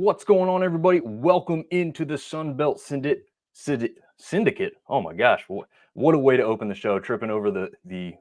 What's going on, everybody? Welcome into the Sunbelt Syndicate. Oh my gosh, what a way to open the show, tripping over the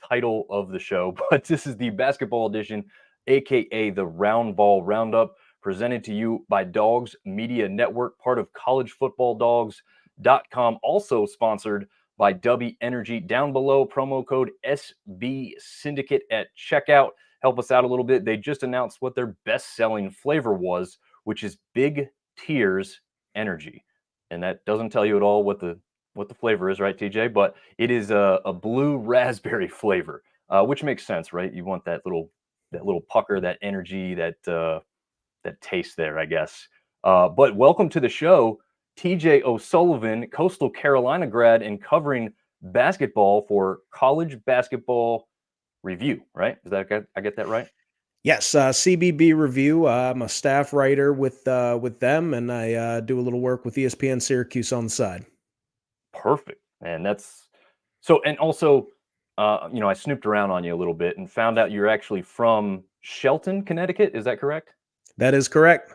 title of the show. But this is the basketball edition, aka the Round Ball Roundup, presented to you by Dogs Media Network, part of collegefootballdogs.com, also sponsored by W Energy. Down below, promo code SB Syndicate at checkout. Help us out a little bit. They just announced what their best-selling flavor was, which is Big Tears Energy. And that doesn't tell you at all what the flavor is, right, TJ? But it is a blue raspberry flavor, which makes sense, right? You want that little pucker, that energy, that taste there, I guess. But welcome to the show, TJ O'Sullivan, Coastal Carolina grad and covering basketball for College Basketball Review, right? I get that right? Yes, CBB Review. I'm a staff writer with them, and I do a little work with ESPN Syracuse on the side. Perfect, man. That's so. And also, I snooped around on you a little bit and found out you're actually from Shelton, Connecticut. Is that correct? That is correct.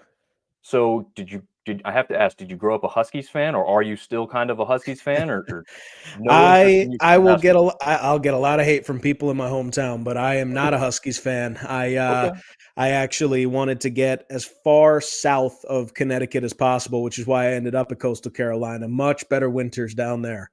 So did I have to ask, did you grow up a Huskies fan, or are you still kind of a Huskies fan, or no interest in I'll get a lot of hate from people in my hometown, but I am not a Huskies fan. Okay. I actually wanted to get as far south of Connecticut as possible, which is why I ended up at Coastal Carolina. Much better winters down there.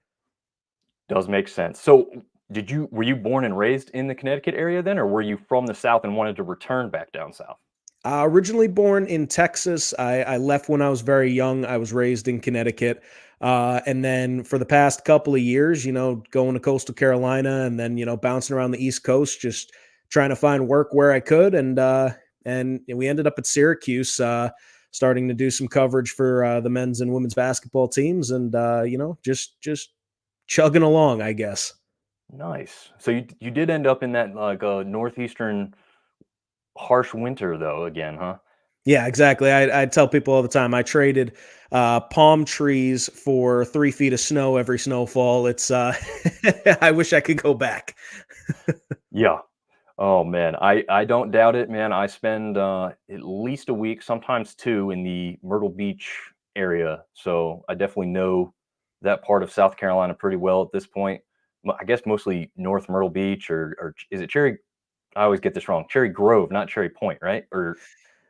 Does make sense. So were you born and raised in the Connecticut area then, or were you from the South and wanted to return back down south? Originally born in Texas. I left when I was very young. I was raised in Connecticut. And then for the past couple of years, going to Coastal Carolina and then, bouncing around the East Coast, just trying to find work where I could. And we ended up at Syracuse, starting to do some coverage for the men's and women's basketball teams and, just chugging along, I guess. Nice. So you did end up in that northeastern harsh winter though again, huh? Yeah, exactly. I tell people all the time, I traded palm trees for 3 feet of snow every snowfall. It's I wish I could go back. Yeah. Oh man, I don't doubt it, man. I spend at least a week, sometimes two, in the Myrtle Beach area, so I definitely know that part of South Carolina pretty well at this point. I guess mostly North Myrtle Beach, or is it Cherry? I always get this wrong. Cherry Grove, not Cherry Point, right? Or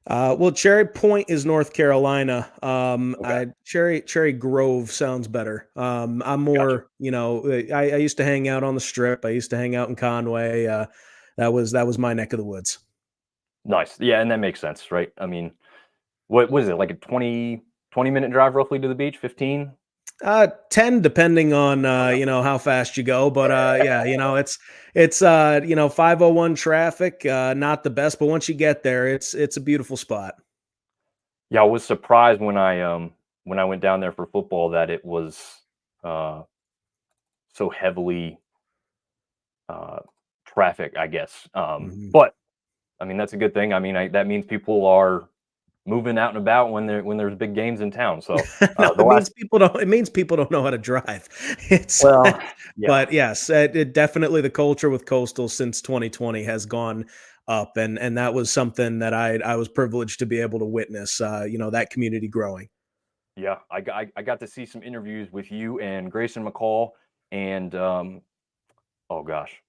Well, Cherry Point is North Carolina. okay, Cherry Grove sounds better. I'm gotcha. more, I used to hang out on the Strip. I used to hang out in Conway. That was my neck of the woods. Nice, yeah, and that makes sense, right? I mean, what was it, like a 20 minute drive roughly to the beach? 15? 10 depending on Okay. how fast you go, but yeah, it's 501 traffic, not the best, but once you get there, it's a beautiful spot. Yeah, I was surprised when I went down there for football that it was uh so heavily uh traffic, I guess. Mhm. But I mean that's a good thing. I mean that means people are moving out and about when there's big games in town. So No, the last it means people don't know how to drive. It's well, yeah. but yes, it definitely the culture with Coastal since 2020 has gone up, and that was something that I was privileged to be able to witness, that community growing. Yeah, I got to see some interviews with you and Grayson McCall and oh gosh,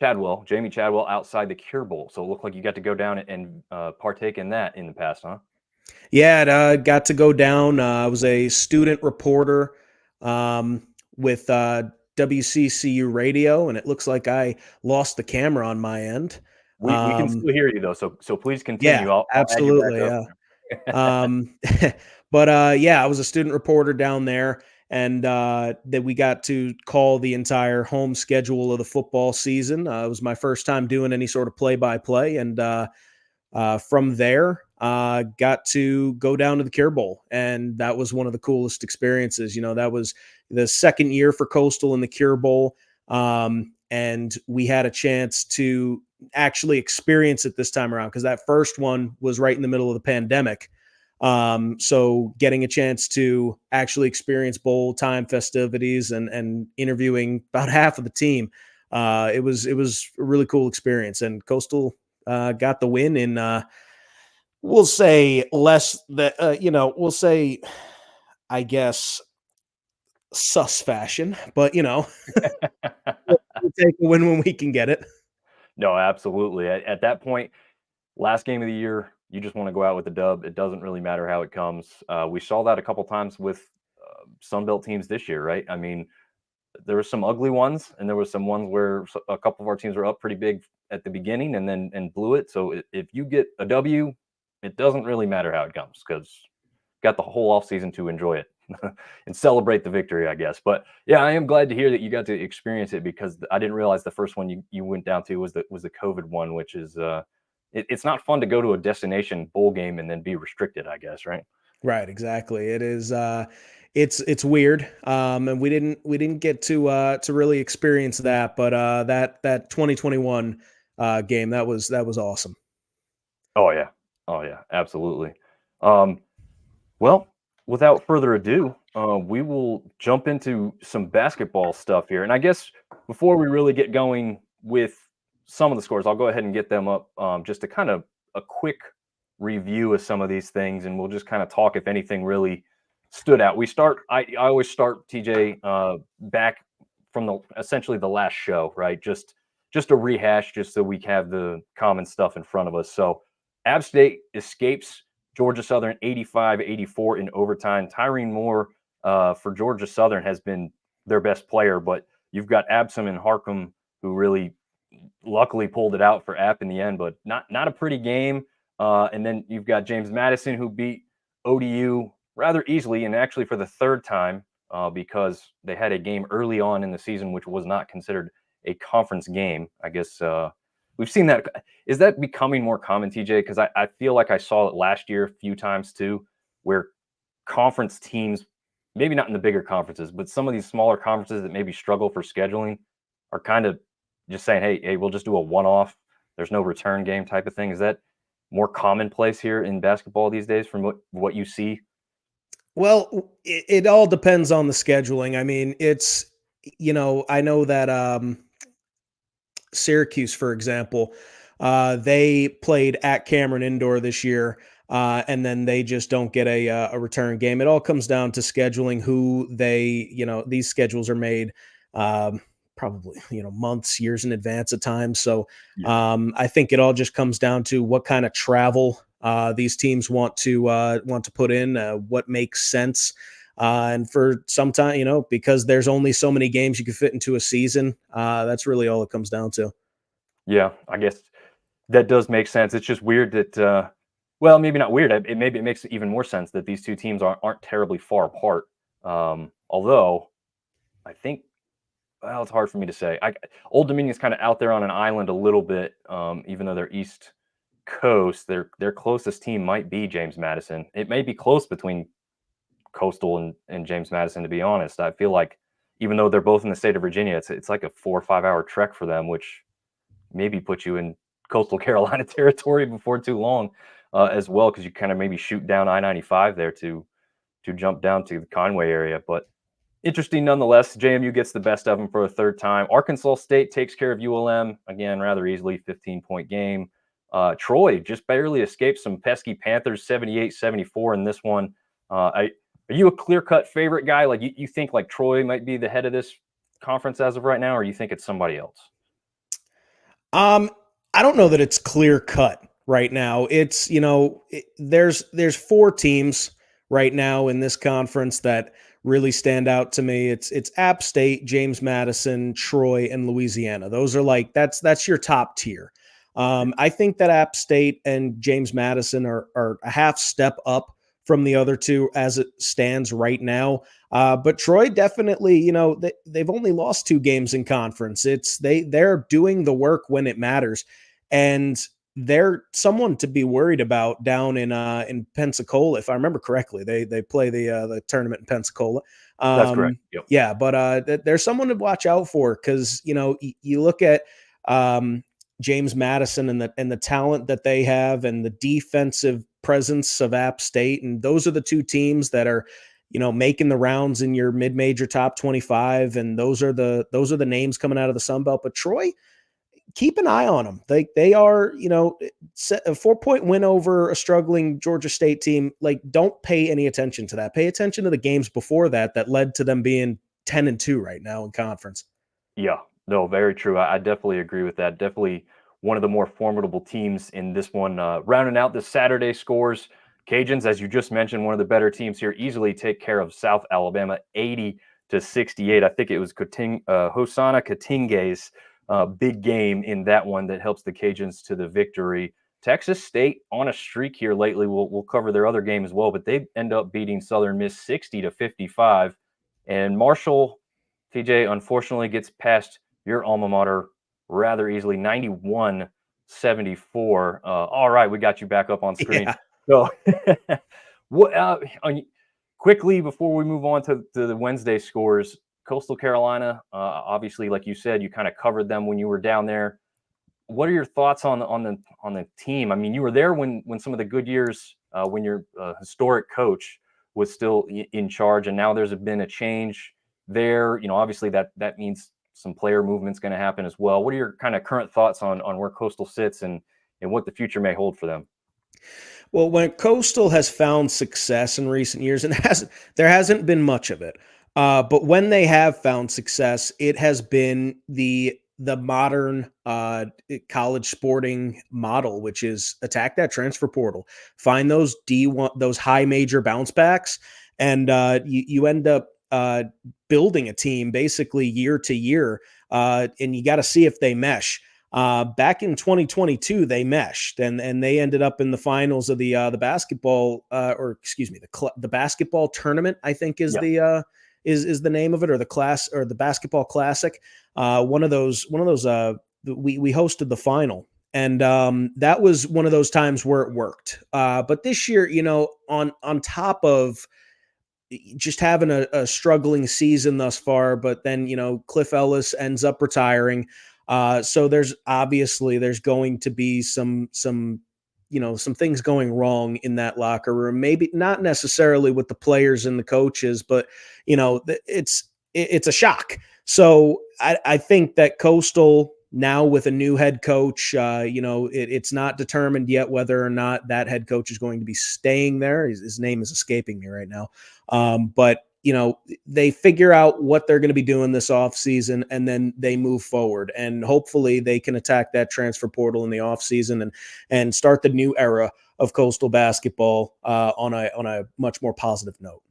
Jamie Chadwell outside the Cure Bowl. So it looked like you got to go down and partake in that in the past, huh? Yeah, got to go down. I was a student reporter with WCCU radio, and it looks like I lost the camera on my end. We can Um, still hear you though, so please yeah, continue. I'll add you back absolutely. up. Yeah. Um, but yeah, I was a student reporter down there, and that we got to call the entire home schedule of the football season. It was my first time doing any sort of play-by-play, and from there, got to go down to the Cure Bowl, and that was one of the coolest experiences. That was the second year for Coastal in the Cure Bowl, and we had a chance to actually experience it this time around because that first one was right in the middle of the pandemic. So getting a chance to actually experience bowl time festivities and interviewing about half of the team, it was a really cool experience. And Coastal got the win in we'll say less that we'll say, I guess, sus fashion, but we'll take a win when we can get it. No, absolutely. At that point, last game of the year, you just want to go out with the dub. It doesn't really matter how it comes. We saw that a couple times with Sunbelt teams this year, right? I mean, there were some ugly ones, and there was some ones where a couple of our teams were up pretty big at the beginning and then blew it. So if you get a W, it doesn't really matter how it comes because got the whole offseason to enjoy it and celebrate the victory, I guess. But yeah, I am glad to hear that you got to experience it because I didn't realize the first one you went down to was the COVID one, which is it's not fun to go to a destination bowl game and then be restricted, I guess, right? Right, exactly. It is it's weird. And we didn't get to really experience that, but that 2021 game, that was awesome. Oh yeah, oh yeah, absolutely. Um, Well, without further ado, we will jump into some basketball stuff here. And I guess before we really get going with some of the scores, I'll go ahead and get them up just to kind of a quick review of some of these things. And we'll just kind of talk if anything really stood out. I always start, TJ, back from essentially the last show, right? Just a rehash, just so we have the common stuff in front of us. So App State escapes Georgia Southern 85-84 in overtime. Tyrene Moore for Georgia Southern has been their best player, but you've got Absam and Harkham who really luckily pulled it out for App in the end, but not a pretty game. And then you've got James Madison who beat ODU rather easily and actually for the third time because they had a game early on in the season which was not considered a conference game. I guess we've seen that. Is that becoming more common, TJ? Because I feel like I saw it last year a few times too, where conference teams, maybe not in the bigger conferences, but some of these smaller conferences that maybe struggle for scheduling are kind of just saying, hey, we'll just do a one-off. There's no return game type of thing. Is that more commonplace here in basketball these days from what you see? Well, it all depends on the scheduling. I mean, I know that Syracuse, for example, they played at Cameron Indoor this year, and then they just don't get a return game. It all comes down to scheduling who these schedules are made probably, months, years in advance at times. So Yeah. I think it all just comes down to what kind of travel these teams want to put in, what makes sense. And for some time, because there's only so many games you can fit into a season, that's really all it comes down to. Yeah, I guess that does make sense. It's just weird that, well, maybe not weird. Maybe it makes even more sense that these two teams aren't terribly far apart. Although I think, well, it's hard for me to say. Old Dominion's kind of out there on an island a little bit, even though they're East Coast. Their closest team might be James Madison. It may be close between Coastal and James Madison, to be honest. I feel like even though they're both in the state of Virginia, it's like a 4 or 5 hour trek for them, which maybe put you in coastal Carolina territory before too long as well, because you kind of maybe shoot down I-95 there to jump down to the Conway area. But interesting nonetheless. JMU gets the best of them for a third time. Arkansas State takes care of ULM again rather easily, 15-point game. Troy just barely escapes some pesky Panthers, 78-74 in this one. Are you a clear-cut favorite guy? Like you think like Troy might be the head of this conference as of right now, or you think it's somebody else? I don't know that it's clear cut right now. It's there's four teams right now in this conference that really stand out to me. It's App State, James Madison, Troy, and Louisiana. Those are that's your top tier. I think that App State and James Madison are a half step up from the other two as it stands right now. But Troy definitely, they've only lost 2 games in conference. They're doing the work when it matters, and they're someone to be worried about down in Pensacola. If I remember correctly, they play the tournament in Pensacola. That's correct. Yep. Yeah, but there's someone to watch out for because you look at James Madison and the talent that they have and the defensive presence of App State, and those are the two teams that are making the rounds in your mid-major top 25, and those are the names coming out of the Sun Belt. But Troy keep an eye on them. They are, a 4-point win over a struggling Georgia State team. Like, don't pay any attention to that. Pay attention to the games before that led to them being 10-2 right now in conference. Yeah, no, very true. I definitely agree with that. Definitely one of the more formidable teams in this one. Rounding out the Saturday scores, Cajuns, as you just mentioned, one of the better teams here, easily take care of South Alabama, 80-68. I think it was Hosanna Katinge's big game in that one that helps the Cajuns to the victory. Texas State on a streak here lately. We'll cover their other game as well, but they end up beating Southern Miss 60-55. And Marshall TJ unfortunately gets past your alma mater rather easily, 91-74. All right, we got you back up on screen. Yeah. So, what quickly before we move on to the Wednesday scores, Coastal Carolina, obviously, like you said, you kind of covered them when you were down there. What are your thoughts on the team? I mean, you were there when some of the good years, when your historic coach was still in charge, and now there's been a change there. Obviously that means some player movement's going to happen as well. What are your kind of current thoughts on where Coastal sits and what the future may hold for them? Well, when Coastal has found success in recent years, and there hasn't been much of it, but when they have found success, it has been the modern college sporting model, which is attack that transfer portal, find those D1, those high major bounce backs, and you end up building a team basically year to year, and you got to see if they mesh. Back in 2022, they meshed and they ended up in the finals of the basketball, the basketball tournament, I think is the is the name of it, or the class, or the basketball classic. One of those. We hosted the final, and that was one of those times where it worked. But this year, on top of just having a struggling season thus far, but then Cliff Ellis ends up retiring. So there's going to be some things going wrong in that locker room. Maybe not necessarily with the players and the coaches, but it's a shock. So I think that Coastal now with a new head coach, it's not determined yet whether or not that head coach is going to be staying there. His name is escaping me right now. But they figure out what they're going to be doing this offseason, and then they move forward, and hopefully they can attack that transfer portal in the offseason and start the new era of Coastal basketball on a much more positive note.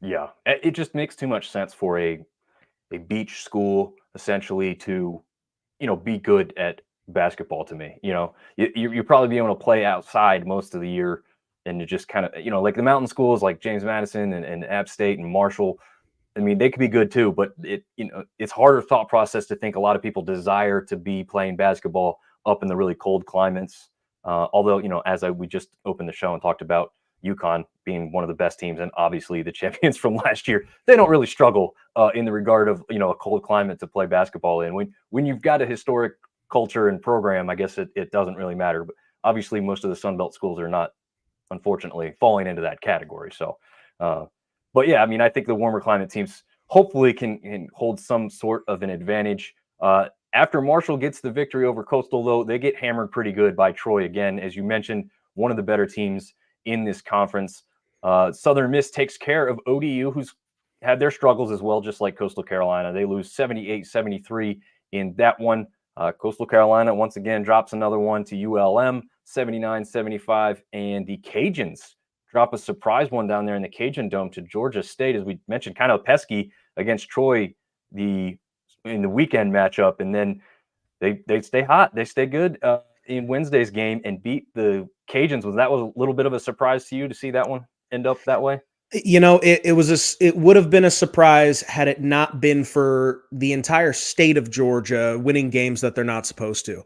Yeah, it just makes too much sense for a beach school essentially to be good at basketball. To me, you probably be able to play outside most of the year, and to just kind of, like the mountain schools like James Madison and App State and Marshall. I mean, they could be good too, but it's harder thought process to think a lot of people desire to be playing basketball up in the really cold climates. Although, as we just opened the show and talked about UConn being one of the best teams and obviously the champions from last year, they don't really struggle in the regard of, a cold climate to play basketball in. When you've got a historic culture and program, I guess it doesn't really matter. But obviously most of the Sun Belt schools are not, unfortunately, falling into that category. So, but yeah, I mean, I think the warmer climate teams hopefully can hold some sort of an advantage. After Marshall gets the victory over Coastal, though, they get hammered pretty good by Troy again. As you mentioned, one of the better teams in this conference. Southern Miss takes care of ODU, who's had their struggles as well, just like Coastal Carolina. They lose 78-73 in that one. Coastal Carolina, once again, drops another one to ULM, 79-75. And the Cajuns drop a surprise one down there in the Cajun Dome to Georgia State, as we mentioned, kind of pesky against Troy in the weekend matchup. And then they stay hot. They stay good in Wednesday's game and beat the Cajuns. That was a little bit of a surprise to you to see that one end up that way? It would have been a surprise had it not been for the entire state of Georgia winning games that they're not supposed to.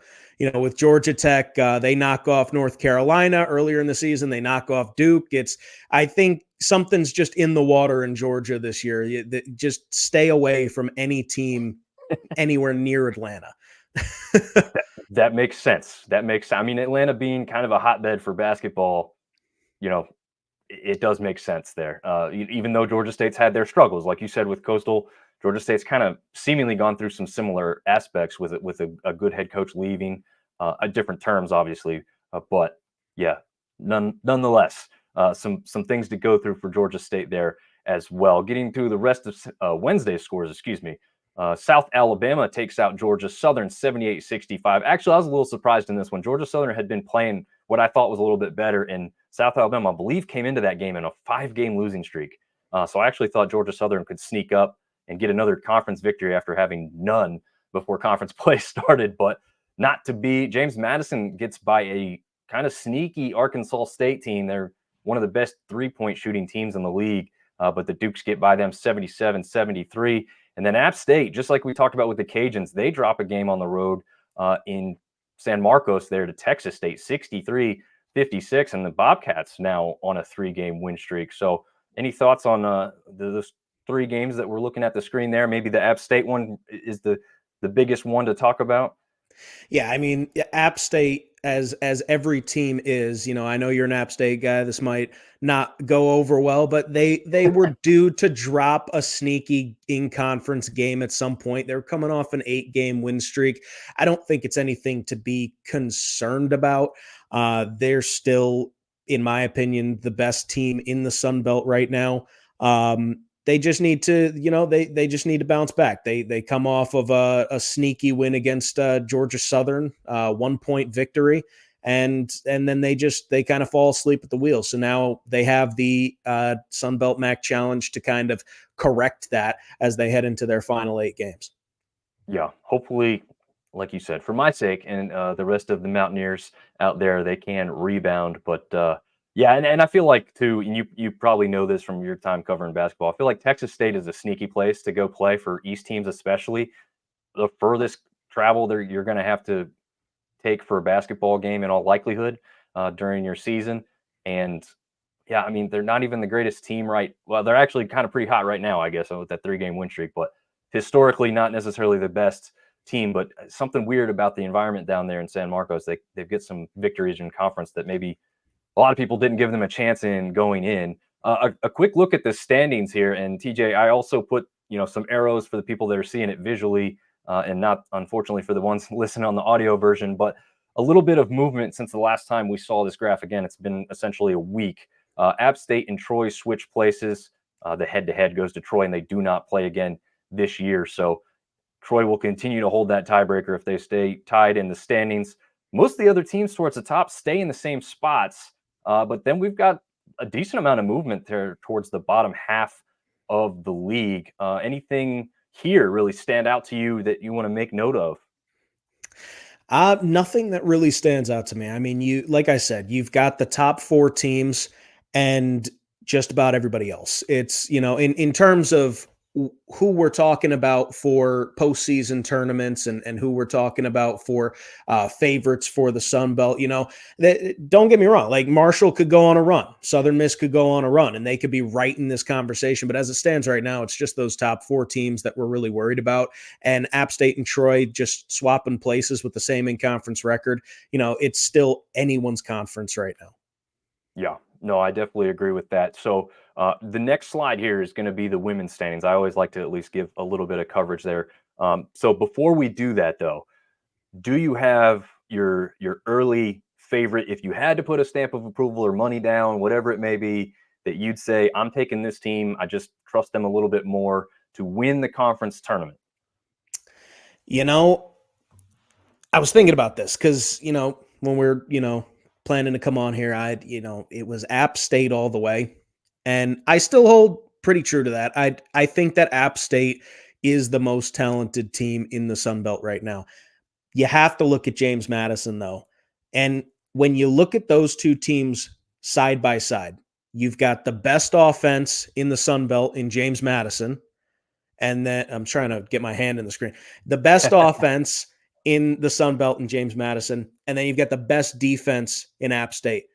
With Georgia Tech, they knock off North Carolina earlier in the season. They knock off Duke. I think something's just in the water in Georgia this year. Just stay away from any team anywhere near Atlanta. That makes sense. I mean, Atlanta being kind of a hotbed for basketball, it does make sense there. Even though Georgia State's had their struggles, like you said, with Coastal Georgia State's kind of seemingly gone through some similar aspects with it, with a good head coach leaving, different terms, obviously, but yeah, nonetheless, some things to go through for Georgia State there as well. Getting through the rest of Wednesday's scores, excuse me. South Alabama takes out Georgia Southern 78-65. Actually, I was a little surprised in this one. Georgia Southern had been playing what I thought was a little bit better, and South Alabama, I believe, came into that game in a 5-game losing streak. So I actually thought Georgia Southern could sneak up and get another conference victory after having none before conference play started, but not to be. James Madison gets by a kind of sneaky Arkansas State team. They're one of the best three-point shooting teams in the league, but the Dukes get by them 77-73. And then App State, just like we talked about with the Cajuns, they drop a game on the road in San Marcos there to Texas State, 63-56. And the Bobcats now on a 3-game win streak. So any thoughts on those 3 games that we're looking at the screen there? Maybe the App State one is the biggest one to talk about. Yeah, I mean, App State, as every team is, I know you're an App State guy. This might not go over well, but they were due to drop a sneaky in-conference game at some point. They're coming off an 8-game win streak. I don't think it's anything to be concerned about. They're still, in my opinion, the best team in the Sun Belt right now. They just need to, they just need to bounce back. They come off of a sneaky win against Georgia Southern, 1-point victory, and then they kind of fall asleep at the wheel. So now they have the Sun Belt MAC Challenge to kind of correct that as they head into their final 8 games. Yeah, hopefully, like you said, for my sake and the rest of the Mountaineers out there, they can rebound. But yeah, and I feel like too, and you probably know this from your time covering basketball. I feel like Texas State is a sneaky place to go play for East teams, especially the furthest travel there you're going to have to take for a basketball game in all likelihood during your season. And yeah, I mean, they're not even the greatest team, right? Well, they're actually kind of pretty hot right now, I guess, with that 3-game win streak, but historically not necessarily the best team. But something weird about the environment down there in San Marcos. They get some victories in conference that maybe a lot of people didn't give them a chance in going in. A quick look at the standings here, and TJ, I also put some arrows for the people that are seeing it visually, and not unfortunately for the ones listening on the audio version, but a little bit of movement since the last time we saw this graph. Again, it's been essentially a week. App State and Troy switch places. The head-to-head goes to Troy, and they do not play again this year. So Troy will continue to hold that tiebreaker if they stay tied in the standings. Most of the other teams towards the top stay in the same spots. But then we've got a decent amount of movement there towards the bottom half of the league. Anything here really stand out to you that you want to make note of? Nothing that really stands out to me. I mean, like I said, you've got the top 4 teams and just about everybody else. It's, in terms of who we're talking about for postseason tournaments and who we're talking about for favorites for the Sun Belt, don't get me wrong. Like Marshall could go on a run, Southern Miss could go on a run, and they could be right in this conversation. But as it stands right now, it's just those top 4 teams that we're really worried about. And App State and Troy just swapping places with the same in-conference record. It's still anyone's conference right now. Yeah, no, I definitely agree with that. So the next slide here is going to be the women's standings. I always like to at least give a little bit of coverage there. So before we do that, though, do you have your early favorite, if you had to put a stamp of approval or money down, whatever it may be, that you'd say, I'm taking this team, I just trust them a little bit more to win the conference tournament? I was thinking about this because, when we're, planning to come on here, it was App State all the way. And I still hold pretty true to that. I think that App State is the most talented team in the Sun Belt right now. You have to look at James Madison, though. And when you look at those 2 teams side by side, you've got the best offense in the Sun Belt in James Madison. And then I'm trying to get my hand in the screen. The best offense in the Sun Belt in James Madison. And then you've got the best defense in App State.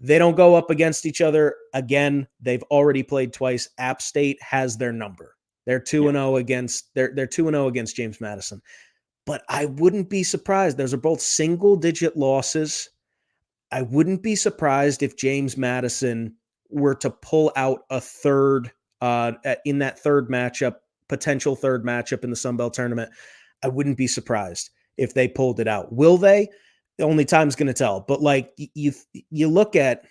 They don't go up against each other again. They've already played twice. App State has their number. They're 2-0 against they're 2-0 against James Madison. But I wouldn't be surprised. Those are both single-digit losses. I wouldn't be surprised if James Madison were to pull out a third in that third matchup, potential third matchup in the Sun Belt tournament. I wouldn't be surprised if they pulled it out. Will they? Only time's going to tell. But like you look at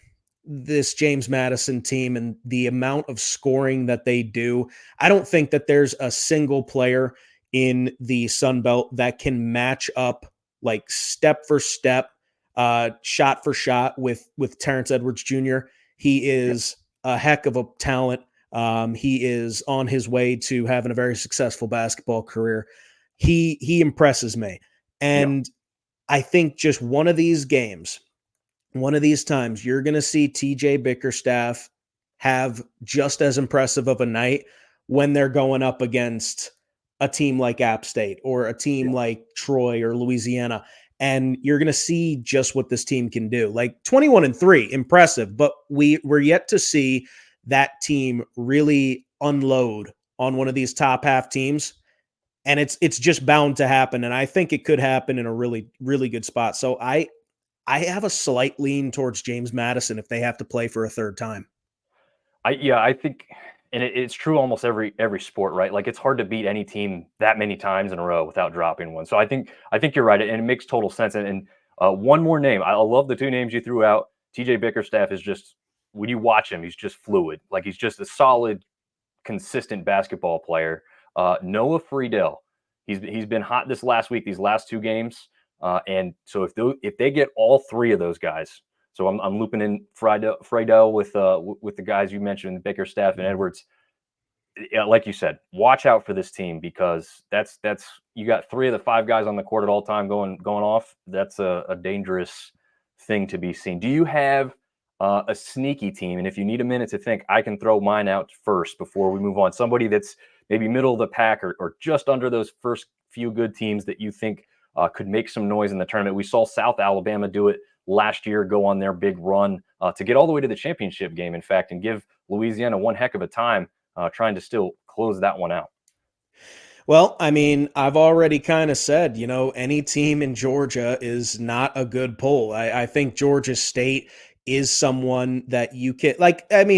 this James Madison team and the amount of scoring that they do, I don't think that there's a single player in the Sun Belt that can match up like step for step, shot for shot with Terrence Edwards Jr. He is a heck of a talent. He is on his way to having a very successful basketball career. He impresses me. And I think just one of these games, one of these times, you're going to see TJ Bickerstaff have just as impressive of a night when they're going up against a team like App State or a team like Troy or Louisiana. And you're going to see just what this team can do. Like 21-3, impressive, but we're yet to see that team really unload on one of these top half teams. And it's just bound to happen. And I think it could happen in a really, really good spot. So I have a slight lean towards James Madison if they have to play for a third time. I think, and it's true almost every sport, right? Like it's hard to beat any team that many times in a row without dropping one. So I think you're right, and it makes total sense. And one more name, I love the two names you threw out. TJ Bickerstaff is just, when you watch him, he's just fluid. Like he's just a solid, consistent basketball player. Noah Friedel, he's been hot this last week, these last two games. And so if they get all three of those guys, so I'm looping in Friedel with the guys you mentioned, Bickerstaff and Edwards. Like you said, watch out for this team, because that's you got three of the five guys on the court at all time going off. That's a dangerous thing to be seen. Do you have a sneaky team? And if you need a minute to think, I can throw mine out first before we move on. Somebody that's maybe middle of the pack or just under those first few good teams that you think could make some noise in the tournament. We saw South Alabama do it last year, go on their big run to get all the way to the championship game, in fact, and give Louisiana one heck of a time trying to still close that one out. Well, I mean, I've already kind of said, any team in Georgia is not a good pull. I think Georgia State is someone that you can,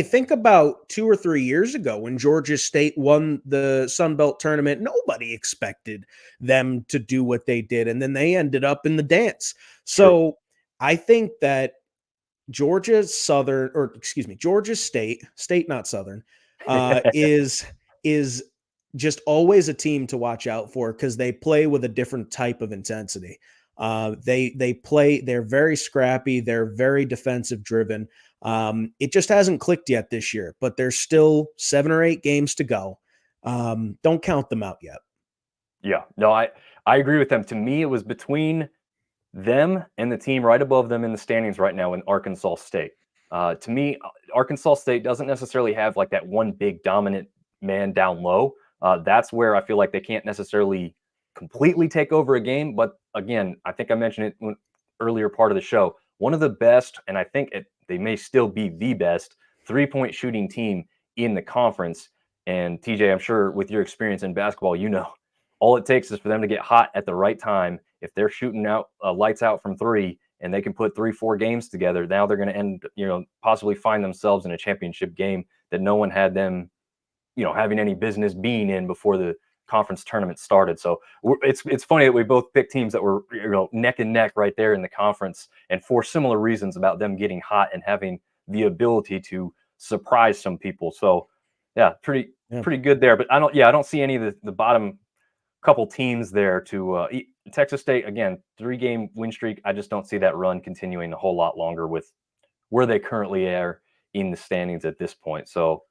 think about 2 or 3 years ago when Georgia State won the Sun Belt tournament. Nobody expected them to do what they did, and then they ended up in the dance. So I think that Georgia State, not Southern, is just always a team to watch out for, because they play with a different type of intensity. They're very scrappy. They're very defensive driven. It just hasn't clicked yet this year, but there's still 7 or 8 games to go. Don't count them out yet. Yeah, no, I agree with them. To me, it was between them and the team right above them in the standings right now in Arkansas State. To me, Arkansas State doesn't necessarily have like that one big dominant man down low. That's where I feel like they can't necessarily completely take over a game. But again, I think I mentioned it earlier part of the show. One of the best, and I think they may still be the best, 3-point shooting team in the conference. And TJ, I'm sure with your experience in basketball, all it takes is for them to get hot at the right time. If they're shooting out lights out from three and they can put 3-4 games together, now they're going to end, possibly find themselves in a championship game that no one had them, having any business being in before the conference tournament started. So it's funny that we both picked teams that were, neck and neck right there in the conference, and for similar reasons about them getting hot and having the ability to surprise some people. So yeah, pretty good there. But I don't see any of the bottom couple teams there to Texas State, again, 3-game win streak. I just don't see that run continuing a whole lot longer with where they currently are in the standings at this point. So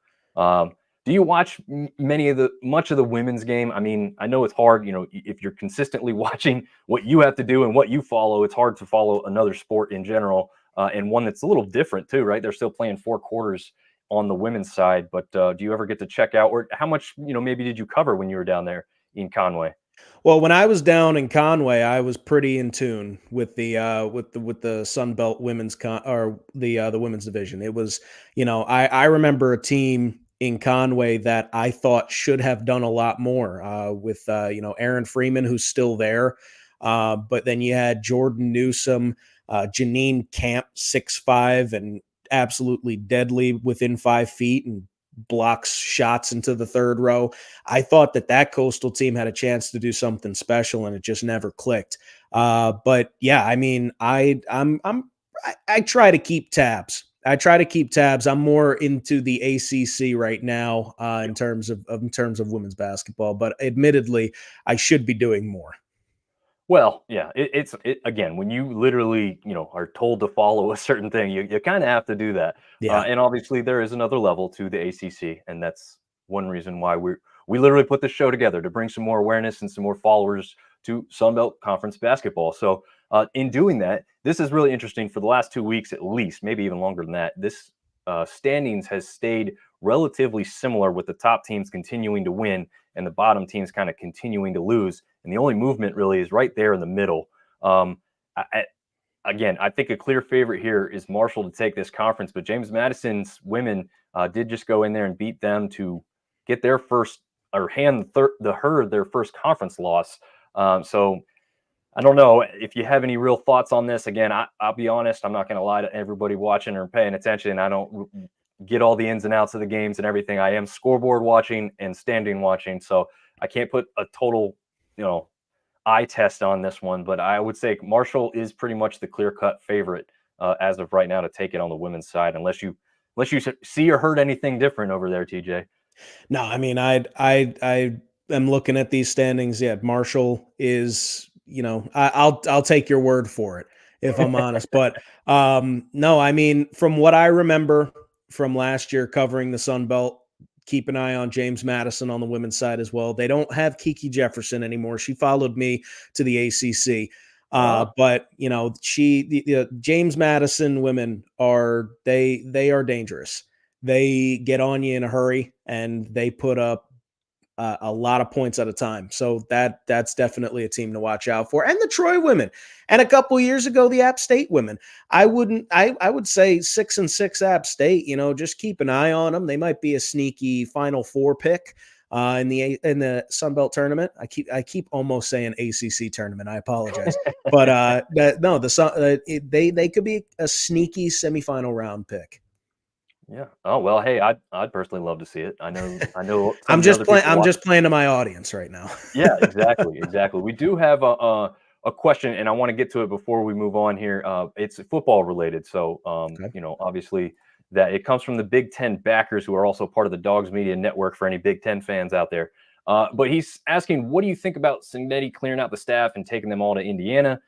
do you watch much of the women's game? I mean, I know it's hard, if you're consistently watching what you have to do and what you follow, it's hard to follow another sport in general, and one that's a little different too, right? They're still playing 4 quarters on the women's side, but do you ever get to check out, or how much, maybe did you cover when you were down there in Conway? Well, when I was down in Conway, I was pretty in tune with the Sun Belt women's the women's division. It was, I remember a team in Conway that I thought should have done a lot more with Aaron Freeman, who's still there, but then you had Jordan Newsom, Janine Camp, 6'5" and absolutely deadly within 5 feet, and blocks shots into the third row. I thought that Coastal team had a chance to do something special, and it just never clicked. But yeah, I mean, I try to keep tabs. I'm more into the ACC right now in terms of women's basketball, but admittedly, I should be doing more. Well, yeah, again, when you literally, are told to follow a certain thing, you kind of have to do that. Yeah. And obviously, there is another level to the ACC, and that's one reason why we literally put this show together to bring some more awareness and some more followers to Sun Belt Conference basketball. So, in doing that, this is really interesting. For the last 2 weeks, at least, maybe even longer than that, this standings has stayed relatively similar, with the top teams continuing to win and the bottom teams kind of continuing to lose. And the only movement really is right there in the middle. Again, I think a clear favorite here is Marshall to take this conference, but James Madison's women did just go in there and beat them to get their first, or hand their first conference loss. So I don't know if you have any real thoughts on this. Again, I'll be honest, I'm not going to lie to everybody watching or paying attention. I don't get all the ins and outs of the games and everything. I am scoreboard watching and standing watching, so I can't put a total, eye test on this one. But I would say Marshall is pretty much the clear-cut favorite as of right now to take it on the women's side, unless you see or heard anything different over there, TJ. No, I mean, I am looking at these standings. Yeah, Marshall is, I'll take your word for it if I'm honest. But no, I mean, from what I remember from last year covering the Sun Belt, keep an eye on James Madison on the women's side as well. They don't have Kiki Jefferson anymore. She followed me to the ACC. But the James Madison women they are dangerous. They get on you in a hurry, and they put up a lot of points at a time. So that's definitely a team to watch out for. And the Troy women, and a couple years ago, the App State women. I would say 6-6 App State. Just keep an eye on them. They might be a sneaky Final Four pick in the Sun Belt tournament. I keep almost saying ACC tournament. I apologize, but no, they could be a sneaky semifinal round pick. Yeah. Oh well. Hey, I'd personally love to see it. I know. I'm just playing to my audience right now. Yeah, exactly. We do have a question, and I want to get to it before we move on here. It's football related, so Okay. obviously that it comes from the Big Ten backers, who are also part of the Dogs Media Network, for any Big Ten fans out there. But he's asking, what do you think about Cignetti clearing out the staff and taking them all to Indiana?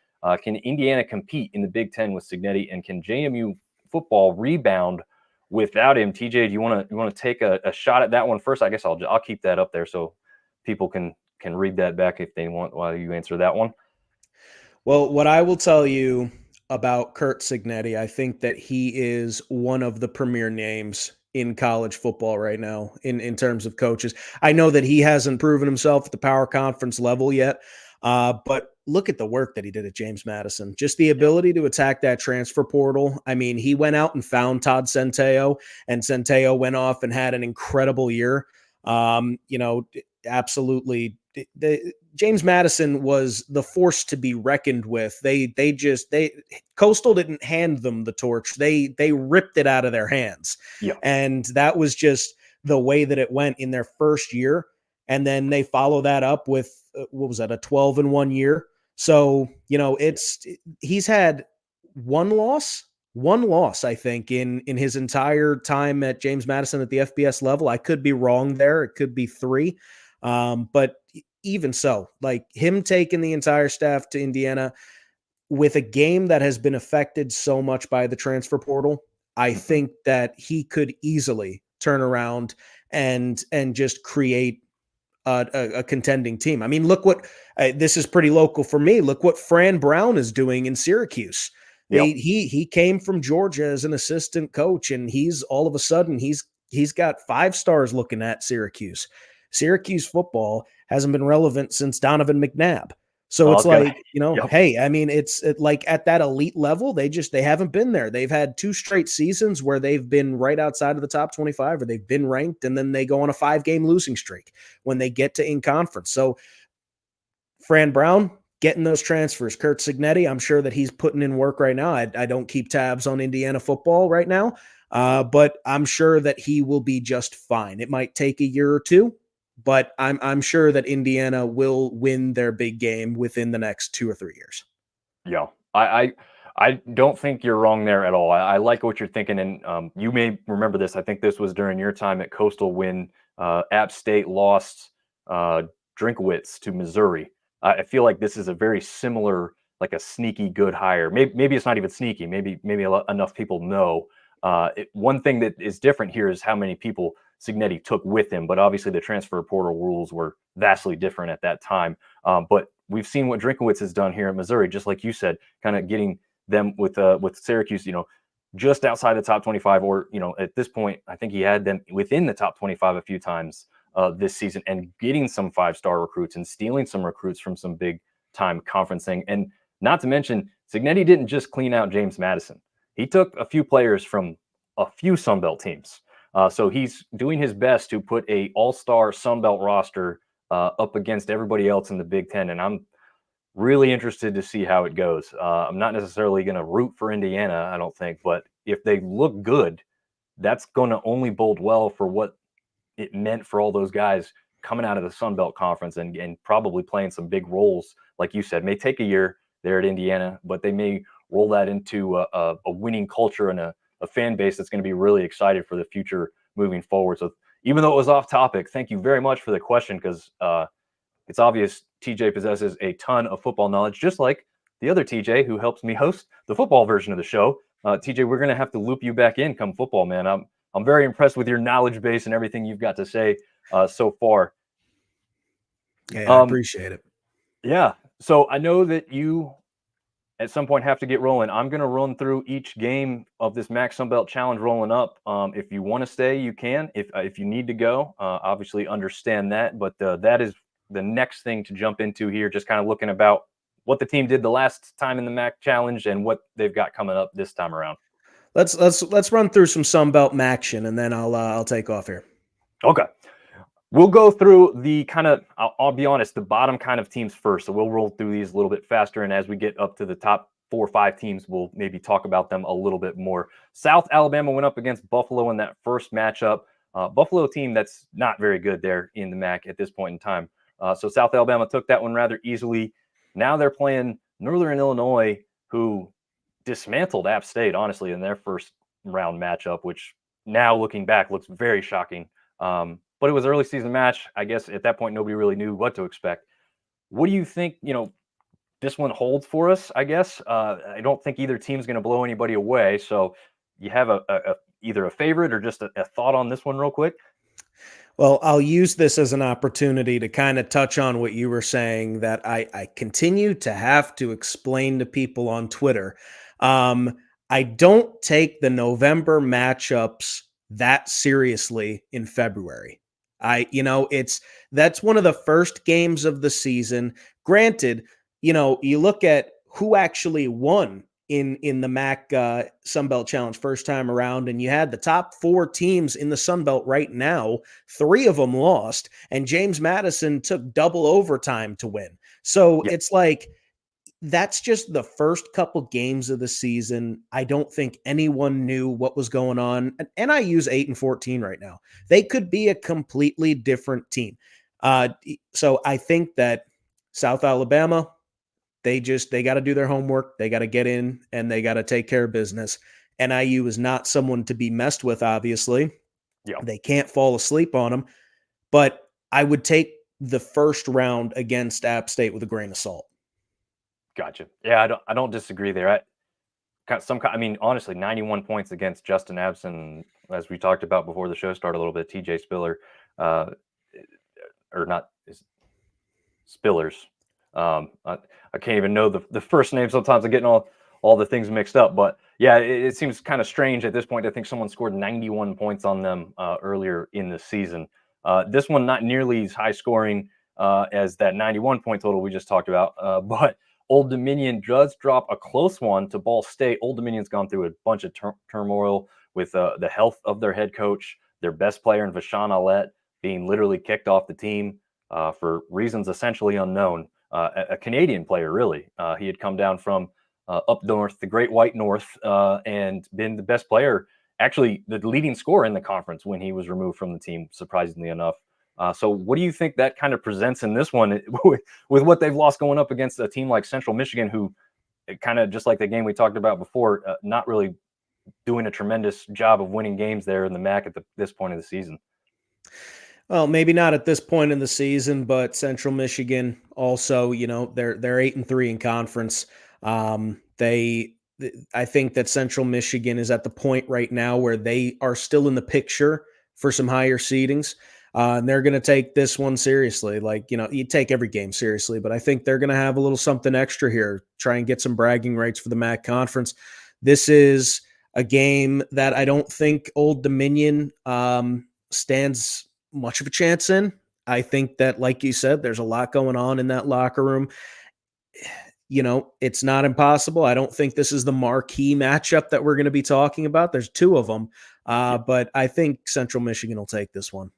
Can Indiana compete in the Big Ten with Cignetti, and can JMU football rebound without him? TJ, do you want to take a shot at that one first? I guess I'll keep that up there so people can read that back if they want while you answer that one. Well, what I will tell you about Curt Cignetti, I think that he is one of the premier names in college football right now in terms of coaches. I know that he hasn't proven himself at the power conference level yet, but look at the work that he did at James Madison. Just the ability to attack that transfer portal. I mean, he went out and found Todd Centeio, and Centeio went off and had an incredible year. Absolutely. James Madison was the force to be reckoned with. Coastal didn't hand them the torch. They ripped it out of their hands. Yeah. And that was just the way that it went in their first year. And then they follow that up with, what was that, a 12-1 year? So, he's had one loss, I think, in his entire time at James Madison at the FBS level. I could be wrong there. It could be 3. But even so, like, him taking the entire staff to Indiana with a game that has been affected so much by the transfer portal, I think that he could easily turn around and just create a contending team. I mean, look what this is pretty local for me. Look what Fran Brown is doing in Syracuse. Yep. He came from Georgia as an assistant coach, and he's all of a sudden he's got 5 stars looking at Syracuse. Syracuse football hasn't been relevant since Donovan McNabb. So it's like, yep. Hey, I mean, it's like at that elite level, they haven't been there. They've had 2 straight seasons where they've been right outside of the top 25, or they've been ranked, and then they go on a 5-game losing streak when they get to in-conference. So Fran Brown getting those transfers. Curt Cignetti, I'm sure that he's putting in work right now. I don't keep tabs on Indiana football right now. But I'm sure that he will be just fine. It might take a year or two, but I'm sure that Indiana will win their big game within the next 2 or 3 years. Yeah, I don't think you're wrong there at all. I like what you're thinking, and you may remember this. I think this was during your time at Coastal when App State lost Drinkwitz to Missouri. I feel like this is a very similar, like a sneaky good hire. Maybe it's not even sneaky. Maybe enough people know. One thing that is different here is how many people Cignetti took with him, but obviously the transfer portal rules were vastly different at that time. But we've seen what Drinkowitz has done here at Missouri, just like you said, kind of getting them with Syracuse, just outside the top 25, or at this point, I think he had them within the top 25 a few times this season, and getting some 5-star recruits and stealing some recruits from some big time conferencing. And not to mention, Cignetti didn't just clean out James Madison; he took a few players from a few Sun Belt teams. So he's doing his best to put a all-star Sun Belt roster up against everybody else in the Big Ten, and I'm really interested to see how it goes. I'm not necessarily going to root for Indiana, I don't think, but if they look good, that's going to only bode well for what it meant for all those guys coming out of the Sun Belt Conference and probably playing some big roles. Like you said, may take a year there at Indiana, but they may roll that into a winning culture and a fan base that's going to be really excited for the future moving forward. So even though it was off topic, thank you very much for the question, because it's obvious TJ possesses a ton of football knowledge, just like the other TJ who helps me host the football version of the show. TJ, we're going to have to loop you back in come football, man. I'm very impressed with your knowledge base and everything you've got to say so far. Yeah, I appreciate it. Yeah. So I know that you at some point have to get rolling. I'm going to run through each game of this Max Sunbelt Challenge rolling up. If you want to stay, you can. If you need to go, obviously understand that. But that is the next thing to jump into here, just kind of looking about what the team did the last time in the MAC Challenge and what they've got coming up this time around. Let's run through some Sunbelt Maction, and then I'll take off here. Okay. We'll go through the kind of, I'll be honest, the bottom kind of teams first. So we'll roll through these a little bit faster. And as we get up to the top 4 or 5 teams, we'll maybe talk about them a little bit more. South Alabama went up against Buffalo in that first matchup. Buffalo team that's not very good there in the MAC at this point in time. So South Alabama took that one rather easily. Now they're playing Northern Illinois, who dismantled App State, honestly, in their first round matchup, which now looking back looks very shocking. But it was an early season match. I guess at that point, nobody really knew what to expect. What do you think, this one holds for us, I guess? I don't think either team's going to blow anybody away. So you have either a favorite or just a thought on this one real quick? Well, I'll use this as an opportunity to kind of touch on what you were saying, that I continue to have to explain to people on Twitter. I don't take the November matchups that seriously in February. That's one of the first games of the season. Granted, you look at who actually won in the MAC Sunbelt Challenge first time around, and you had the top 4 teams in the Sunbelt right now. 3 of them lost, and James Madison took double overtime to win. So It's like, that's just the first couple games of the season. I don't think anyone knew what was going on. And NIU's 8-14 right now. They could be a completely different team. So I think that South Alabama, they got to do their homework. They got to get in and they got to take care of business. NIU is not someone to be messed with, obviously. Yeah. They can't fall asleep on them. But I would take the first round against App State with a grain of salt. Gotcha. Yeah, I don't disagree there. Honestly, 91 points against Justin Abson, as we talked about before the show started a little bit. TJ Spiller, or not Spillers. I can't even know the first name. Sometimes I'm getting all the things mixed up. But yeah, it seems kind of strange at this point. I think someone scored 91 points on them earlier in the season. This one not nearly as high scoring as that 91 point total we just talked about, but Old Dominion does drop a close one to Ball State. Old Dominion's gone through a bunch of turmoil with the health of their head coach, their best player in Vashawn Allette being literally kicked off the team for reasons essentially unknown. A Canadian player, really. He had come down from up north, the Great White North, and been the best player actually the leading scorer in the conference when he was removed from the team, surprisingly enough. So what do you think that kind of presents in this one with what they've lost going up against a team like Central Michigan, who kind of just like the game we talked about before, not really doing a tremendous job of winning games there in the MAC at this point of the season? Well, maybe not at this point in the season, but Central Michigan also, they're 8-3 in conference. I think that Central Michigan is at the point right now where they are still in the picture for some higher seedings. And they're going to take this one seriously. Like, you take every game seriously, but I think they're going to have a little something extra here, try and get some bragging rights for the MAC conference. This is a game that I don't think Old Dominion stands much of a chance in. I think that, like you said, there's a lot going on in that locker room. It's not impossible. I don't think this is the marquee matchup that we're going to be talking about. There's two of them, but I think Central Michigan will take this one.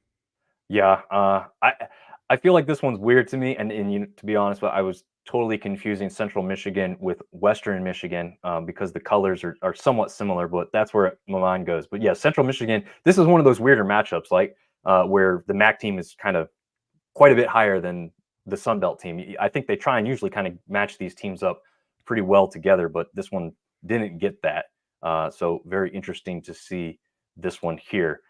Yeah, I feel like this one's weird to me, and to be honest, I was totally confusing Central Michigan with Western Michigan because the colors are somewhat similar, but that's where my mind goes. But yeah, Central Michigan, this is one of those weirder matchups, like where the MAC team is kind of quite a bit higher than the Sun Belt team. I think they try and usually kind of match these teams up pretty well together, but this one didn't get that. So very interesting to see this one here.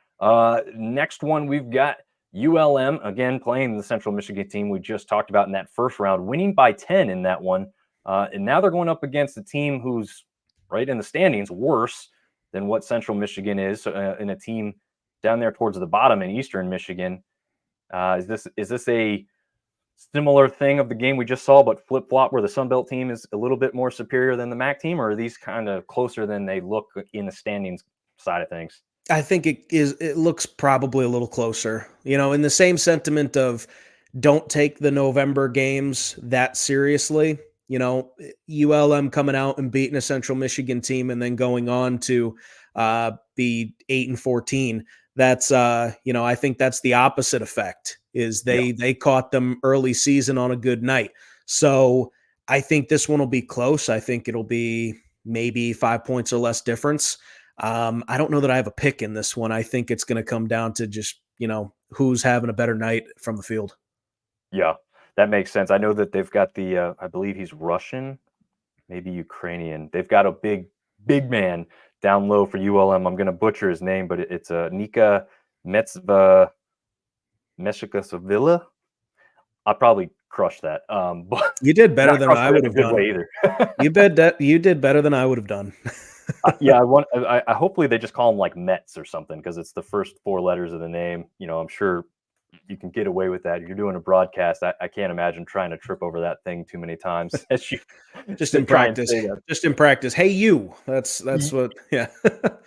Next one, we've got ULM, again, playing the Central Michigan team we just talked about in that first round, winning by 10 in that one. And now they're going up against a team who's right in the standings worse than what Central Michigan is, in a team down there towards the bottom in Eastern Michigan. Is this a similar thing of the game we just saw, but flip-flop where the Sun Belt team is a little bit more superior than the MAC team, or are these kind of closer than they look in the standings side of things? I think it looks probably a little closer, in the same sentiment of don't take the November games that seriously. ULM coming out and beating a Central Michigan team and then going on to be 8-14. That's I think that's the opposite effect. Is they caught them early season on a good night. So I think this one will be close. I think it'll be maybe 5 points or less difference. I don't know that I have a pick in this one. I think it's going to come down to just, who's having a better night from the field. Yeah, that makes sense. I know that they've got I believe he's Russian, maybe Ukrainian. They've got a big man down low for ULM. I'm going to butcher his name, but it's Nika Metsva Meshikasavilla. I probably crushed that. But you did better than I would have done. Either. You did better than I would have done. Yeah, I hopefully they just call him like Mets or something because it's the first 4 letters of the name. I'm sure you can get away with that. You're doing a broadcast. I can't imagine trying to trip over that thing too many times. As you just in practice. Just in practice. Hey, you. That's what. Yeah.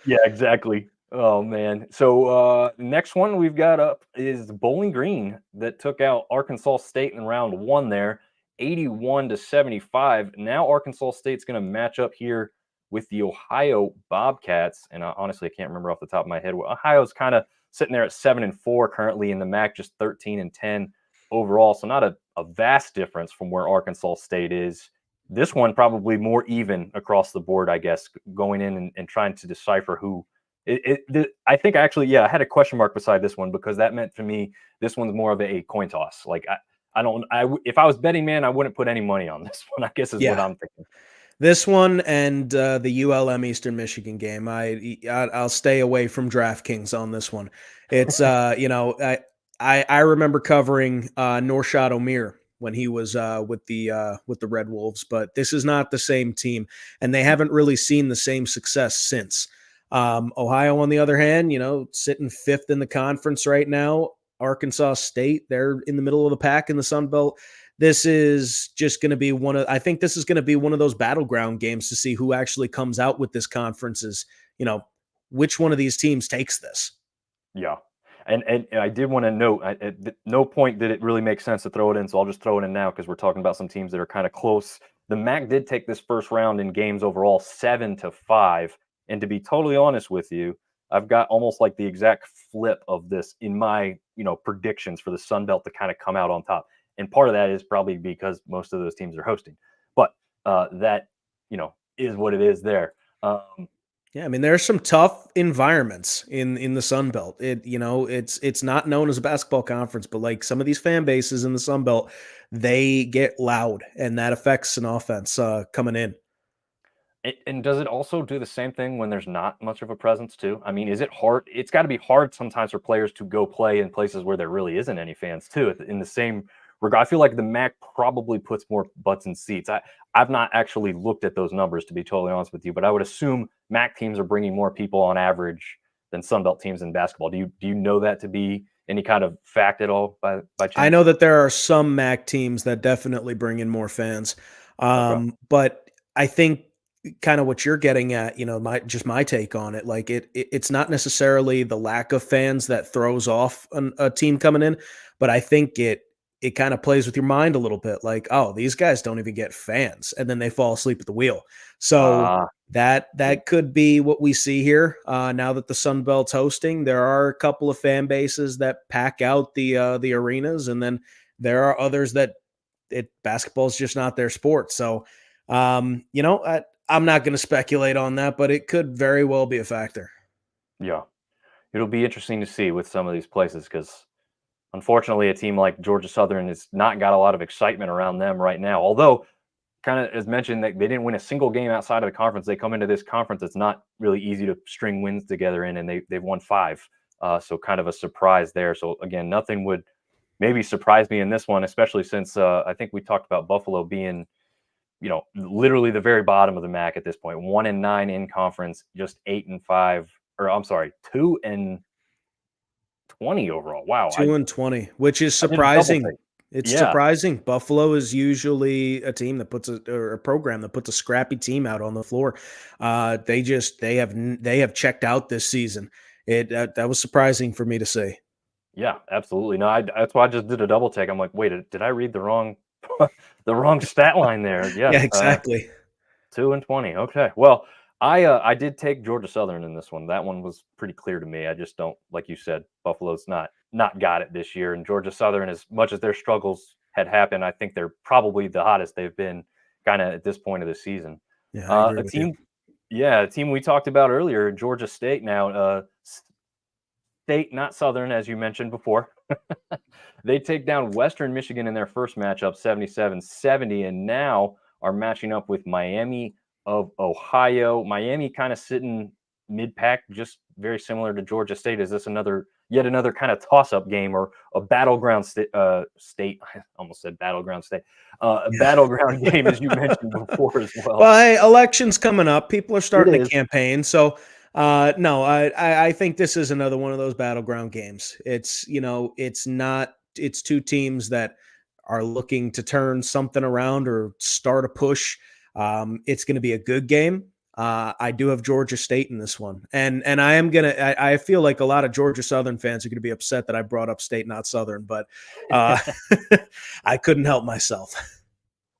Yeah, exactly. Oh man. So next one we've got up is Bowling Green that took out Arkansas State in round 1 there, 81-75. Now Arkansas State's going to match up here with the Ohio Bobcats, and honestly, I can't remember off the top of my head. Ohio's kind of sitting there at 7-4 currently in the MAC, just 13-10 overall. So not a vast difference from where Arkansas State is. This one probably more even across the board, I guess, going in and trying to decipher who. I think actually, I had a question mark beside this one because that meant to me this one's more of a coin toss. Like if I was betting man, I wouldn't put any money on this one, I guess is what I'm thinking. This one and the ULM Eastern Michigan game, I'll stay away from DraftKings on this one. It's I remember covering Norshad Omier when he was with the Red Wolves, but this is not the same team, and they haven't really seen the same success since. Ohio, on the other hand, sitting 5th in the conference right now. Arkansas State, they're in the middle of the pack in the Sun Belt. This is just going to be I think this is going to be one of those battleground games to see who actually comes out with this conference is, which one of these teams takes this. Yeah. And I did want to note, at no point did it really make sense to throw it in, so I'll just throw it in now because we're talking about some teams that are kind of close. The MAC did take this first round in games overall 7-5, and to be totally honest with you, I've got almost like the exact flip of this in my, predictions for the Sun Belt to kind of come out on top. And part of that is probably because most of those teams are hosting. But that, is what it is there. Yeah, I mean, there are some tough environments in the Sun Belt. It's not known as a basketball conference, but like some of these fan bases in the Sun Belt, they get loud, and that affects an offense coming in. And does it also do the same thing when there's not much of a presence too? I mean, is it hard? It's got to be hard sometimes for players to go play in places where there really isn't any fans too. In the same regard, I feel like the MAC probably puts more butts in seats. I've not actually looked at those numbers to be totally honest with you, but I would assume MAC teams are bringing more people on average than Sun Belt teams in basketball. Do you know that to be any kind of fact at all by I chance? know that there are some MAC teams that definitely bring in more fans, Okay. but I think kind of what you're getting at, my take on it, like it's not necessarily the lack of fans that throws off a team coming in, but I think it kind of plays with your mind a little bit, like, oh, these guys don't even get fans, and then they fall asleep at the wheel. So Ah, that could be what we see here. Now that the Sun Belt's hosting, there are a couple of fan bases that pack out the arenas, and then there are others that basketball is just not their sport. So, I'm not going to speculate on that, but it could very well be a factor. yeah. It'll be interesting to see with some of these places because unfortunately, a team like Georgia Southern has not got a lot of excitement around them right now. Although, kind of as mentioned, that they didn't win a single game outside of the conference. They come into this conference; it's not really easy to string wins together in, and they've won five. So kind of a surprise there. So again, nothing would maybe surprise me in this one, especially since I think we talked about Buffalo being, literally the very bottom of the MAC at this point. 1-9 in conference, just 8-5, or I'm sorry, 2-20 overall. Wow, 2-20, which is I did a double surprising. take. It's Yeah, surprising. Buffalo is usually a team that or a program that puts a scrappy team out on the floor. They have checked out this season. That was surprising for me to see. yeah, absolutely. No, that's why I just did a double take. I'm like, wait, did I read the wrong, the wrong stat line there? Yeah, Yes, exactly. 2-20. Okay, well, I did take Georgia Southern in this one. That one was pretty clear to me. I just don't, like you said, Buffalo's not got it this year, and Georgia Southern, as much as their struggles had happened, I think they're probably the hottest they've been, kind of at this point of the season. Yeah, I agree A with you. team, yeah, a team we talked about earlier, Georgia State. Now, State, not Southern, as you mentioned before. They take down Western Michigan in their first matchup, 77-70, and now are matching up with Miami of Ohio. Miami kind of sitting mid-pack, just very similar to Georgia State. Is this yet another kind of toss-up game or a battleground state? I almost said battleground state. A Yeah. battleground game, as you mentioned before as well. Well, hey, elections coming up. People are It starting to is. campaign. So, no, I think this is another one of those battleground games. It's not. It's two teams that are looking to turn something around or start a push. It's going to be a good game. I do have Georgia State in this one, and I am gonna. I feel like a lot of Georgia Southern fans are going to be upset that I brought up State, not Southern, but uh, I couldn't help myself.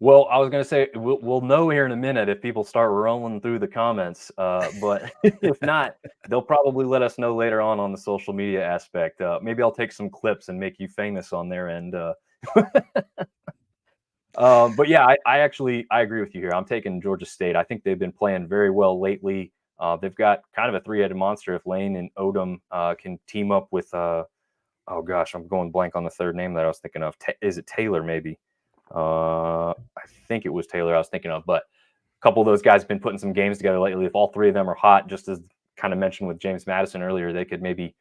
Well, I was going to say we'll know here in a minute if people start rolling through the comments, but if not, they'll probably let us know later on the social media aspect. Maybe I'll take some clips and make you famous on their end. But yeah, I agree with you here. I'm taking Georgia State. I think they've been playing very well lately. They've got kind of a three-headed monster. If Lane and Odom can team up with, oh gosh, I'm going blank on the third name that I was thinking of. Is it Taylor? Maybe. I think it was Taylor I was thinking of, but a couple of those guys have been putting some games together lately. If all three of them are hot, just as kind of mentioned with James Madison earlier, they could maybe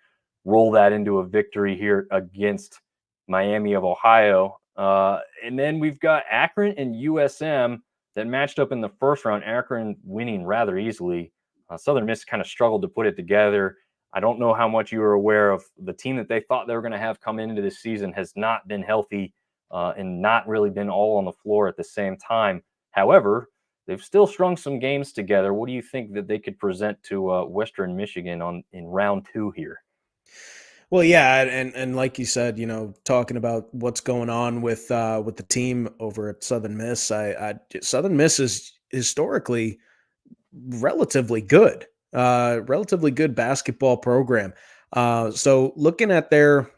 roll that into a victory here against Miami of Ohio. And then we've got Akron and USM that matched up in the first round. Akron winning rather easily. Southern Miss kind of struggled to put it together. I don't know how much you were aware of the team that they thought they were going to have come into this season has not been healthy and not really been all on the floor at the same time. However, they've still strung some games together. What do you think that they could present to Western Michigan in round two here? Well, yeah, and like you said, talking about what's going on with the team over at Southern Miss, Southern Miss is historically relatively good basketball program. So looking at their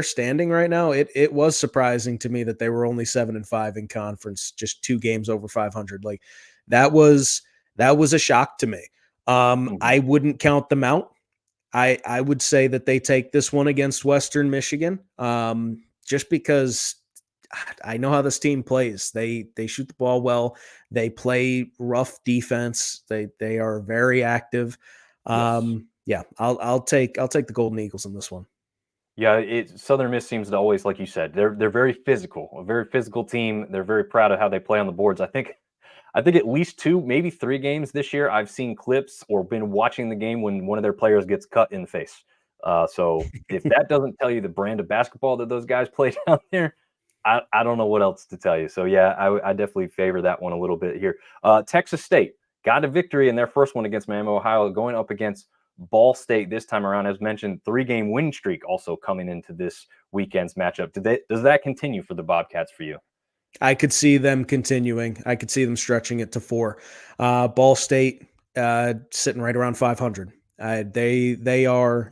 standing right now, it was surprising to me that they were only 7-5 in conference, just two games over 500. Like that was that was a shock to me. Mhm. I wouldn't count them out. I would say that they take this one against Western Michigan, just because I know how this team plays. They shoot the ball well. They play rough defense. They are very active. Yes. Yeah, I'll take the Golden Eagles in this one. Yeah, Southern Miss seems to always, like you said, they're very physical, a very physical team. They're very proud of how they play on the boards. I think at least 2, maybe 3 games this year, I've seen clips or been watching the game when one of their players gets cut in the face. So if that doesn't tell you the brand of basketball that those guys play down there, I don't know what else to tell you. So yeah, I definitely favor that one a little bit here. Texas State got a victory in their first one against Miami, Ohio, going up against Ball State this time around. As mentioned, 3-game win streak also coming into this weekend's matchup. Does that continue for the Bobcats for you? I could see them continuing. I could see them stretching it to 4. Ball State sitting right around 500. They are,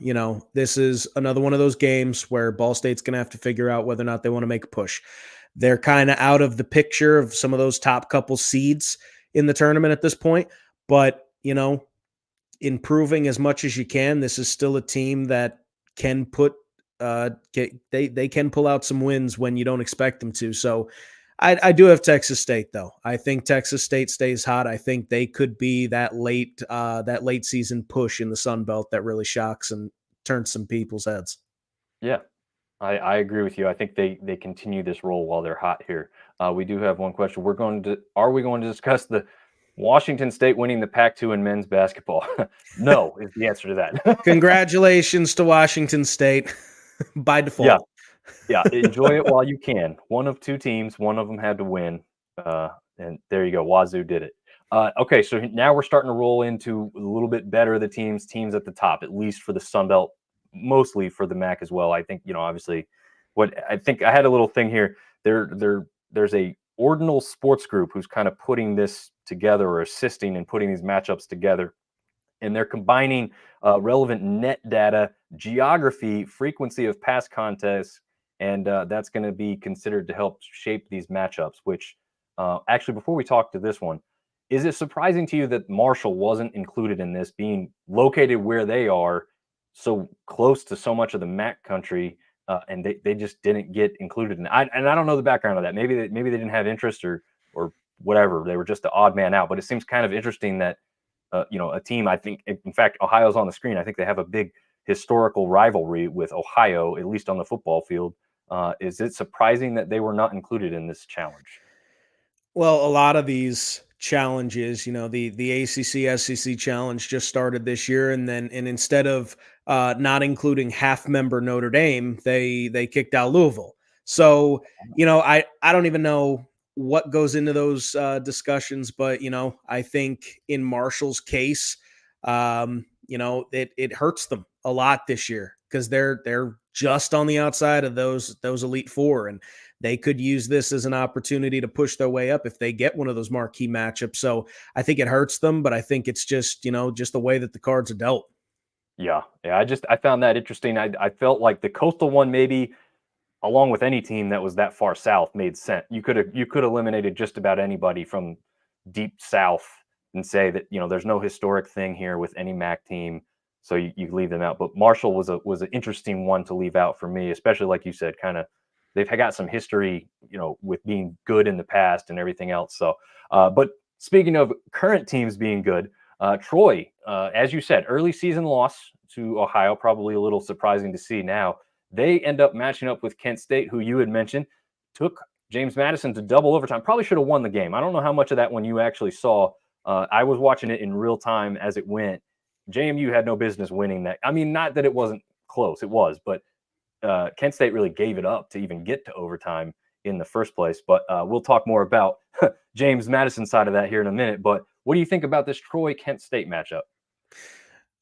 this is another one of those games where Ball State's going to have to figure out whether or not they want to make a push. They're kind of out of the picture of some of those top couple seeds in the tournament at this point, but improving as much as you can. This is still a team that can they can pull out some wins when you don't expect them to. So I do have Texas State though. I think Texas State stays hot. I think they could be that late season push in the Sun Belt that really shocks and turns some people's heads. Yeah, I agree with you. I think they continue this role while they're hot here. We do have one question. Are we going to discuss the Washington State winning the Pac-2 in men's basketball? No, is the answer to that. Congratulations to Washington State by Yeah, default. yeah. Enjoy it while you can. One of 2 teams, one of them had to win, and there you go. Wazoo did it. Okay, so now we're starting to roll into a little bit better the teams at the top, at least for the Sun Belt, mostly for the MAC as well. I think obviously, what I think I had a little thing here. There's a ordinal sports group who's kind of putting this together or assisting in putting these matchups together, and they're combining relevant net data, geography, frequency of past contests, and that's going to be considered to help shape these matchups. Which actually, before we talk to this one, is it surprising to you that Marshall wasn't included in this, being located where they are, so close to so much of the MAC country, and they just didn't get included in it? And I don't know the background of that. Maybe they didn't have interest or whatever. They were just the odd man out. But it seems kind of interesting that a team. I think, in fact, Ohio's on the screen. I think they have a big historical rivalry with Ohio, at least on the football field. Is it surprising that they were not included in this challenge? Well, a lot of these challenges, the ACC SEC challenge just started this year, and instead of not including half member Notre Dame, they kicked out Louisville. So I don't even know what goes into those discussions, but I think in Marshall's case, it hurts them a lot this year because they're just on the outside of those Elite Four, and they could use this as an opportunity to push their way up if they get one of those marquee matchups. So I think it hurts them, but I think it's just the way that the cards are dealt. Yeah, yeah. I found that interesting. I felt like the coastal one, maybe along with any team that was that far south, made sense. You could eliminated just about anybody from deep south and say that there's no historic thing here with any MAC team, so you leave them out. But Marshall was an interesting one to leave out for me, especially like you said, kind of they've got some history, with being good in the past and everything else. So, but speaking of current teams being good, Troy, as you said, early season loss to Ohio, probably a little surprising to see now. They end up matching up with Kent State, who you had mentioned took James Madison to double overtime. Probably should have won the game. I don't know how much of that one you actually saw. I was watching it in real time as it went. JMU had no business winning that. I mean, not that it wasn't close, it was, but Kent State really gave it up to even get to overtime in the first place. But we'll talk more about James Madison's side of that here in a minute. But what do you think about this Troy Kent State matchup?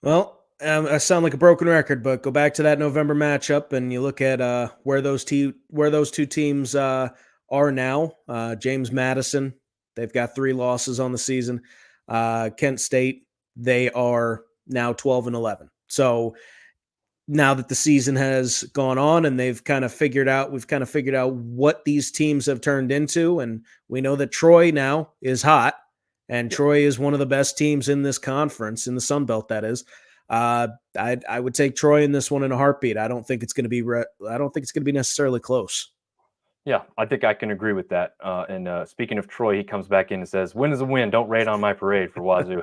Well, I sound like a broken record, but go back to that November matchup and you look at where those two teams are now. James Madison, they've got 3 losses on the season. Kent State, they are now 12-11. So now that the season has gone on and we've kind of figured out what these teams have turned into, and we know that Troy now is hot. and Yeah. Troy is one of the best teams in this conference, in the Sun Belt, that is. I would take Troy in this one in a heartbeat. I don't think it's going to be. I don't think it's going to be necessarily close. Yeah, I think I can agree with that. And speaking of Troy, he comes back in and says, "Win is a win. Don't rain on my parade for Wazoo."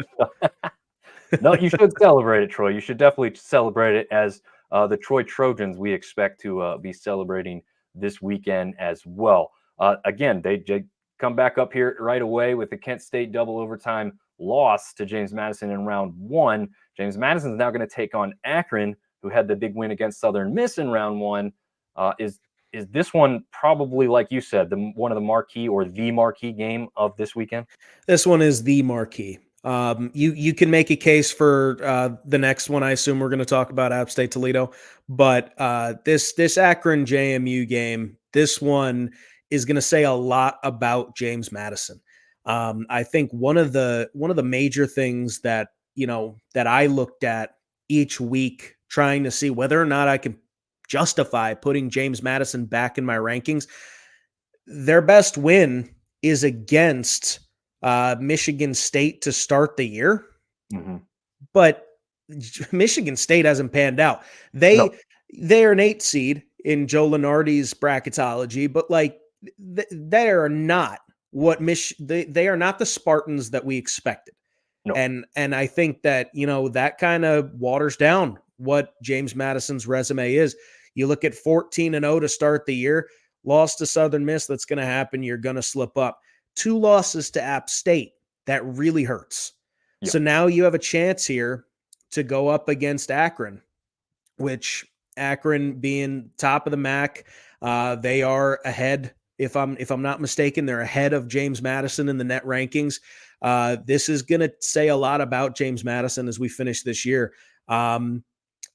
No, you should celebrate it, Troy. You should definitely celebrate it as the Troy Trojans we expect to be celebrating this weekend as well. Again, they come back up here right away with the Kent State double overtime loss to James Madison in round one. James Madison is now going to take on Akron, who had the big win against Southern Miss in round one. Is this one probably, like you said, one of the marquee or the marquee game of this weekend? This one is the marquee. You can make a case for the next one. I assume we're going to talk about App State Toledo, but this Akron JMU game, this one is going to say a lot about James Madison. I think one of the major things that that I looked at each week, trying to see whether or not I can justify putting James Madison back in my rankings. Their best win is against Michigan State to start the year, but Michigan State hasn't panned out. No, They're an 8 seed in Joe Lunardi's bracketology, but like they are not what they are not the Spartans that we expected. no. And I think that, that kind of waters down what James Madison's resume is. You look at 14-0 to start the year, lost to Southern Miss, that's going to happen. You're going to slip up. 2 losses to App State, that really hurts. Yeah. So now you have a chance here to go up against Akron, which Akron being top of the MAC, they are ahead. If I'm not mistaken, they're ahead of James Madison in the net rankings. This is going to say a lot about James Madison as we finish this year.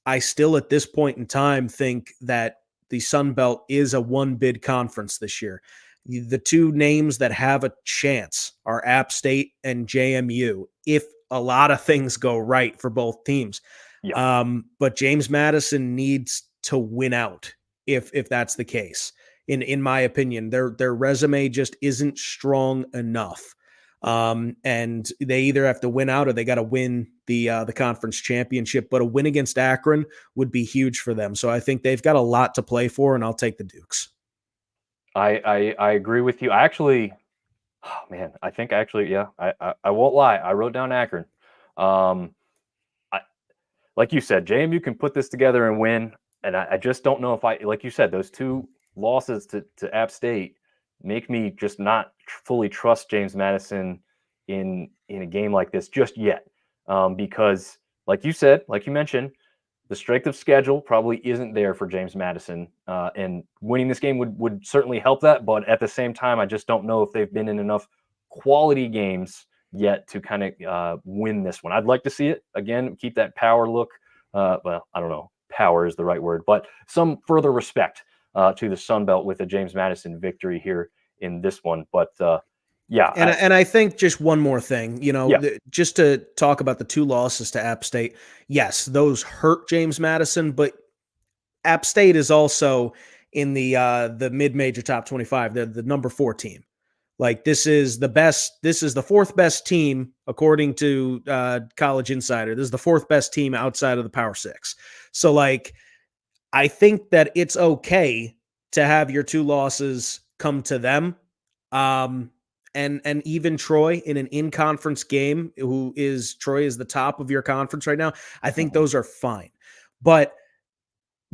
I still, at this point in time, think that the Sun Belt is a one-bid conference this year. The 2 names that have a chance are App State and JMU, if a lot of things go right for both teams. Yeah. But James Madison needs to win out if that's the case. In my opinion, their resume just isn't strong enough. And they either have to win out or they got to win the conference championship. But a win against Akron would be huge for them. So I think they've got a lot to play for, and I'll take the Dukes. I agree with you. I think actually, yeah, I won't lie. I wrote down Akron. Like you said, JMU can put this together and win. And I just don't know if like you said, those 2 losses to App State make me just not fully trust James Madison in a game like this just yet. Because like you said, like you mentioned, the strength of schedule probably isn't there for James Madison. And winning this game would certainly help that. But at the same time, I just don't know if they've been in enough quality games yet to kind of win this one. I'd like to see it again, keep that power look. Well, I don't know, power is the right word, but some further respect to the Sun Belt with a James Madison victory here in this one. But yeah. And I think just one more thing, Yeah. just to talk about the 2 losses to App State. Yes, those hurt James Madison, but App State is also in the mid-major top 25. They're the number 4 team. Like this is the 4th best team according to College Insider. This is the 4th best team outside of the Power 6. So like I think that it's okay to have your 2 losses come to them. And even Troy in an in-conference game, Troy is the top of your conference right now. I think those are fine. But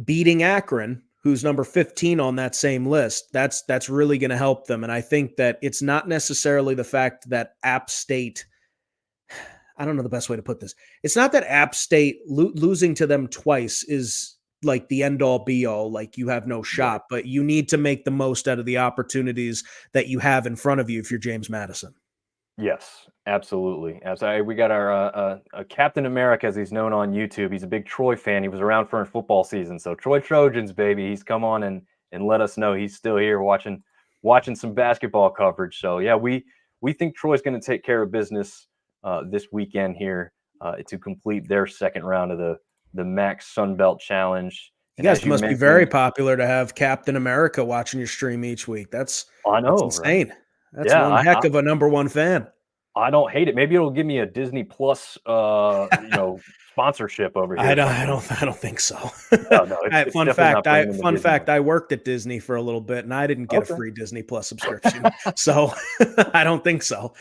beating Akron, who's number 15 on that same list, that's really going to help them. And I think that it's not necessarily the fact that App State, I don't know the best way to put this. It's not that App State losing to them twice is like the end all be all, like you have no shot, Right. but you need to make the most out of the opportunities that you have in front of you if you're James Madison. Yes, absolutely. We got our Captain America, as he's known on YouTube. He's a big Troy fan. He was around for football season. So Troy Trojans, baby. He's come on and let us know he's still here watching some basketball coverage. So yeah, we think Troy's going to take care of business this weekend here to complete their second round of the MAC Sun Belt Challenge. You guys must be very popular to have Captain America watching your stream each week. That's I know, insane. right? That's Yeah, one heck of a number 1 fan. I don't hate it. Maybe it'll give me a Disney Plus, sponsorship over here I or don't, something. I don't think so. No, it's Fun definitely not fact, bringing in the Disney money. I worked at Disney for a little bit, and I didn't get a Okay. free Disney Plus subscription, so I don't think so.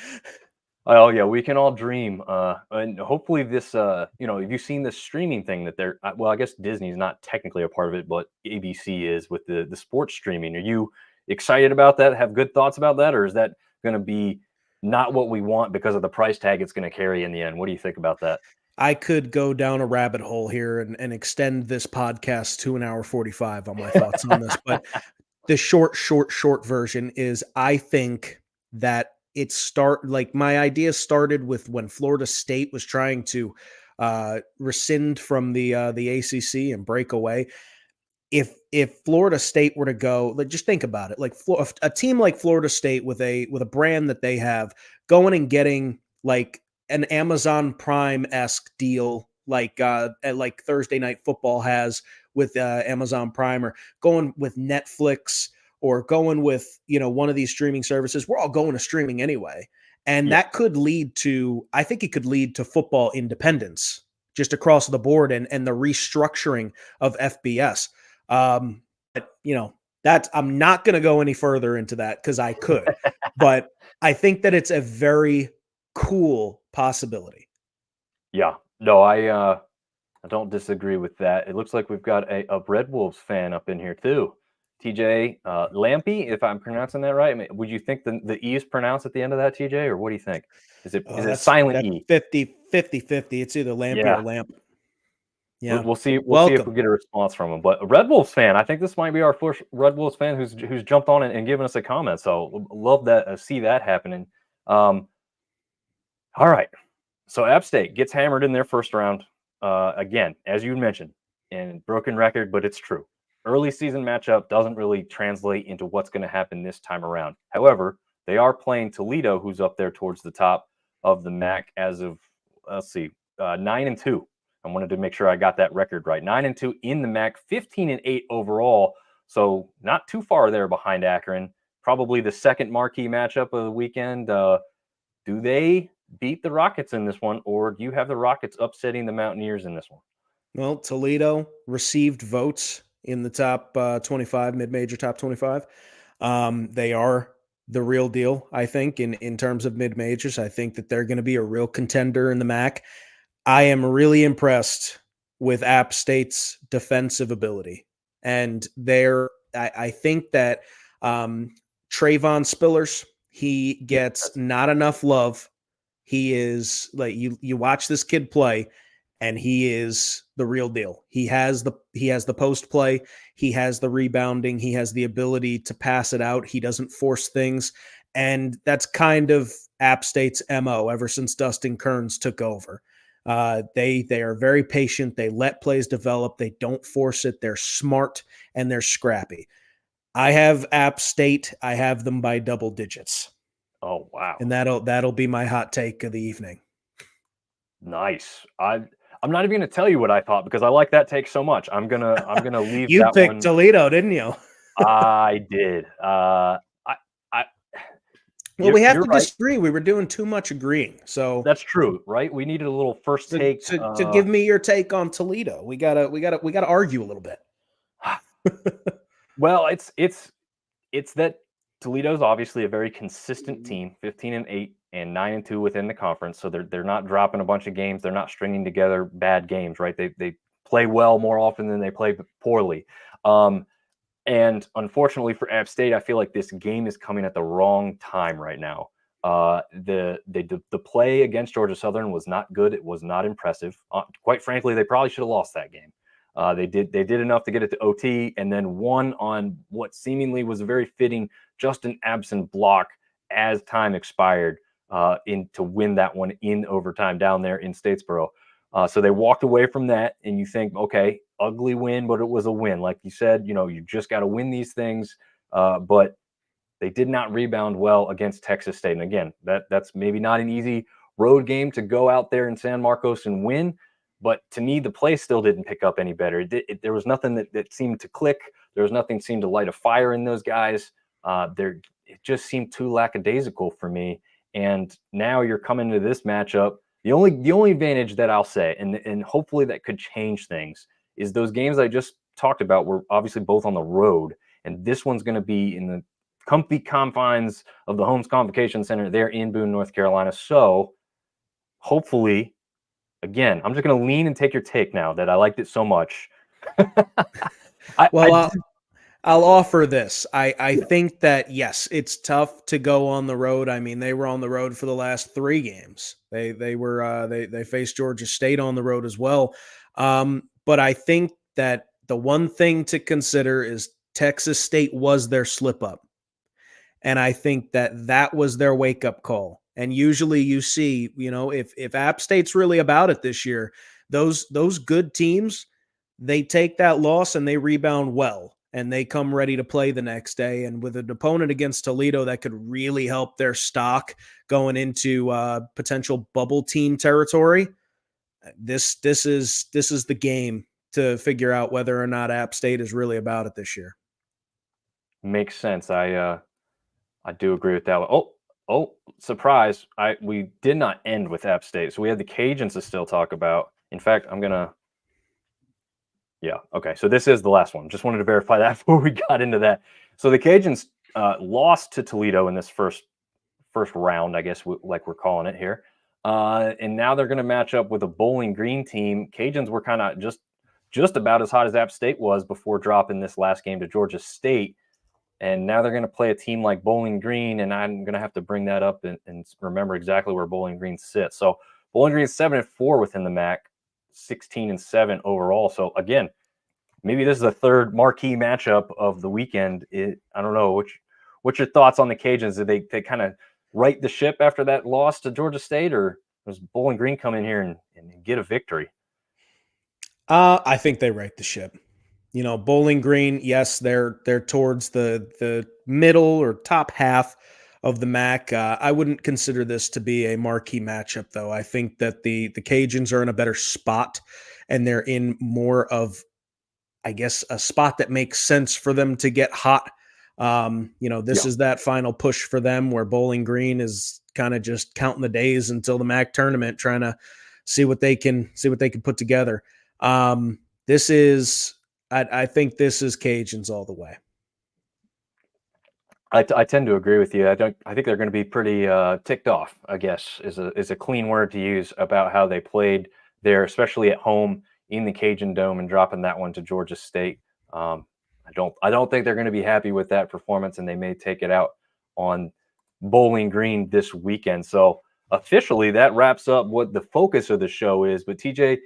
Oh yeah, we can all dream. And hopefully this, have you seen this streaming thing that they're? Well, I guess Disney's not technically a part of it, but ABC is with the sports streaming. Are you excited about that? Have good thoughts about that, or is that going to be not what we want because of the price tag it's going to carry in the end? What do you think about that? I could go down a rabbit hole here and extend this podcast to an hour 45 on my thoughts on this, but the short version is I think that my idea started with when Florida State was trying to rescind from the ACC and break away. If Florida State were to go, like, just think about it, like a team like Florida State with a brand that they have, going and getting like an Amazon Prime-esque deal, like Thursday Night Football has with Amazon Prime, or going with Netflix, or going with one of these streaming services. We're all going to streaming anyway, and Yeah. that could lead to, I think it could lead to football independence just across the board, and the restructuring of FBS. But I'm not going to go any further into that because I could, but I think that it's a very cool possibility. Yeah. No, I don't disagree with that. It looks like we've got a Red Wolves fan up in here too. TJ Lampy, if I'm pronouncing that right. I mean, would you think the E is pronounced at the end of that, TJ, or what do you think? Is it Oh, is it silent that's E? 50. It's either Lampy or Yeah. Lamp. We'll Yeah. we'll see. We'll see if we Welcome. get a response from him. But a Red Wolves fan, I think this might be our first Red Wolves fan who's jumped on and given us a comment. So love that. See that happening. All right. So App State gets hammered in their first round. Again, as you mentioned, and broken record, but it's true. Early season matchup doesn't really translate into what's going to happen this time around. However, they are playing Toledo, who's up there towards the top of the MAC as of, let's see, 9-2. I wanted to make sure I got that record right. 9-2 in the MAC, 15-8 overall. So not too far there behind Akron. Probably the second marquee matchup of the weekend. Do they beat the Rockets in this one, or do you have the Rockets upsetting the Mountaineers in this one? Well, Toledo received votes in the top 25, mid-major top 25. They are the real deal, I think, in terms of mid-majors. I think that they're going to be a real contender in the MAC. I am really impressed with App State's defensive ability. And I think that Trayvon Spillers, he gets not enough love. He is like, you watch this kid play, and he is the real deal. He has the post play, he has the rebounding, he has the ability to pass it out. He doesn't force things, and that's kind of App State's MO ever since Dustin Kearns took over. They are very patient. They let plays develop. They don't force it. They're smart and they're scrappy. I have App State. I have them by double digits. Oh wow, And that'll be my hot take of the evening. nice. I'm not even going to tell you what I thought because I like that take so much. I'm gonna leave You that picked one. Toledo, didn't you? I did. I Well, we have you're to right. disagree. We were doing too much agreeing. So That's true, right? We needed a little first take. to give me your take on Toledo, we gotta argue a little bit. Well, it's that Toledo's obviously a very consistent team, 15-8 and 9-2 within the conference. So they're not dropping a bunch of games. They're not stringing together bad games, right? They play well more often than they play poorly. And unfortunately for App State, I feel like this game is coming at the wrong time right now. The play against Georgia Southern was not good. It was not impressive. Quite frankly, they probably should have lost that game. They did enough to get it to OT and then won on what seemingly was a very fitting Justin Absent block as time expired to win that one in overtime down there in Statesboro. So they walked away from that, and you think, okay, ugly win, but it was a win. Like you said, you just got to win these things. But they did not rebound well against Texas State. And again, that's maybe not an easy road game to go out there in San Marcos and win. But to me, the play still didn't pick up any better. There was nothing that seemed to click. There was nothing seemed to light a fire in those guys. It just seemed too lackadaisical for me. And now you're coming to this matchup. The only advantage that I'll say, and hopefully that could change things, is those games I just talked about were obviously both on the road, and this one's going to be in the comfy confines of the Holmes Convocation Center there in Boone, North Carolina. So hopefully, again, I'm just going to lean and take your take now that I liked it so much. Well, I'll offer this. I think that, yes, it's tough to go on the road. I mean, they were on the road for the last 3 games. They faced Georgia State on the road as well. But I think that the one thing to consider is Texas State was their slip up. And I think that that was their wake up call. And usually you see, if App State's really about it this year, those good teams, they take that loss and they rebound well and they come ready to play the next day. And with an opponent against Toledo that could really help their stock going into potential bubble team territory, this is the game to figure out whether or not App State is really about it this year. Makes sense. I do agree with that one. Oh, surprise. We did not end with App State. So we have the Cajuns to still talk about. In fact, yeah, okay. So this is the last one. Just wanted to verify that before we got into that. So the Cajuns lost to Toledo in this first round, I guess, like we're calling it here. And now they're going to match up with a Bowling Green team. Cajuns were kind of just about as hot as App State was before dropping this last game to Georgia State. And now they're going to play a team like Bowling Green, and I'm going to have to bring that up and remember exactly where Bowling Green sits. So Bowling Green is 7-4 within the MAC, 16-7 overall. So again, maybe this is the third marquee matchup of the weekend. I don't know. What's your thoughts on the Cajuns? Did they kind of right the ship after that loss to Georgia State, or does Bowling Green come in here and get a victory? I think they right the ship. Bowling Green, yes, they're towards the middle or top half of the MAC. I wouldn't consider this to be a marquee matchup, though. I think that the Cajuns are in a better spot, and they're in more of, I guess, a spot that makes sense for them to get hot. This is that final push for them where Bowling Green is kind of just counting the days until the MAC tournament, trying to see what they can put together. I think this is Cajuns all the way. I tend to agree with you. I think they're going to be pretty ticked off, I guess, is a clean word to use about how they played there, especially at home in the Cajun Dome and dropping that one to Georgia State. I don't think they're going to be happy with that performance, and they may take it out on Bowling Green this weekend. So officially, that wraps up what the focus of the show is. But TJ,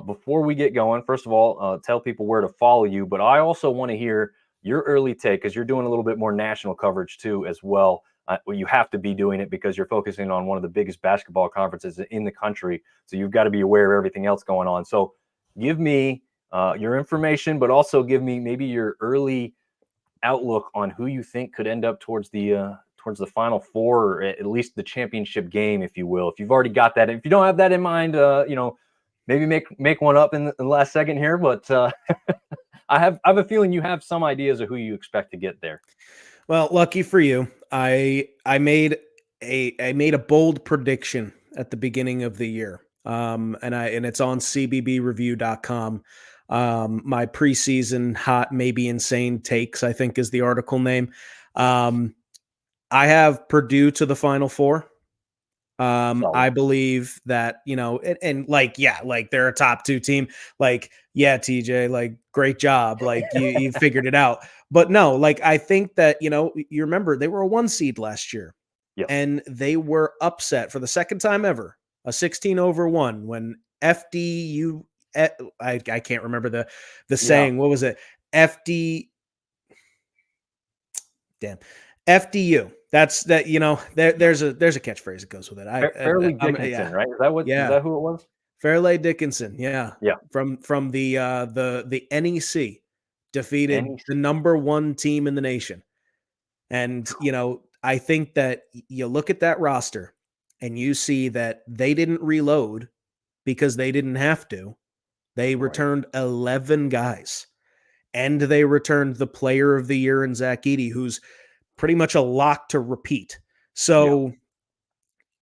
before we get going, first of all, tell people where to follow you. But I also want to hear your early take, because you're doing a little bit more national coverage too as well. You have to be doing it because you're focusing on one of the biggest basketball conferences in the country. So you've got to be aware of everything else going on. So give me your information, but also give me maybe your early outlook on who you think could end up towards the Final Four, or at least the championship game, if you will. If you've already got that, if you don't have that in mind, maybe make one up in the last second here. But I have a feeling you have some ideas of who you expect to get there. Well, lucky for you, I made a bold prediction at the beginning of the year, and it's on cbbreview.com. My preseason hot, maybe insane takes, I think, is the article name. I have Purdue to the Final Four. I believe that, and they're a top 2 team. TJ, great job. You figured it out. But no, I think that, you remember they were a 1 seed last year. Yes. And they were upset for the second time ever, a 16-1 when FDU, I can't remember the saying. What was it? FDU. FDU. That's that. There's a catchphrase that goes with it. Fairleigh Dickinson, right? Is that who it was? Fairleigh Dickinson. Yeah. Yeah. From the NEC defeated the number 1 team in the nation. And, I think that you look at that roster and you see that they didn't reload because they didn't have to. They returned 11 guys, and they returned the player of the year in Zach Edey, who's pretty much a lock to repeat. So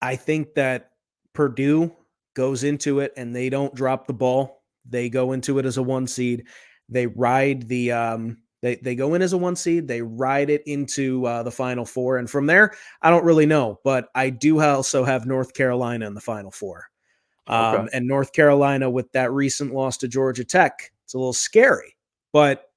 I think that Purdue goes into it and they don't drop the ball. They go into it as a 1 seed. They ride the they go in as a 1 seed. They ride it into the Final Four, and from there, I don't really know, but I do also have North Carolina in the Final Four. Okay. And North Carolina with that recent loss to Georgia Tech, it's a little scary. But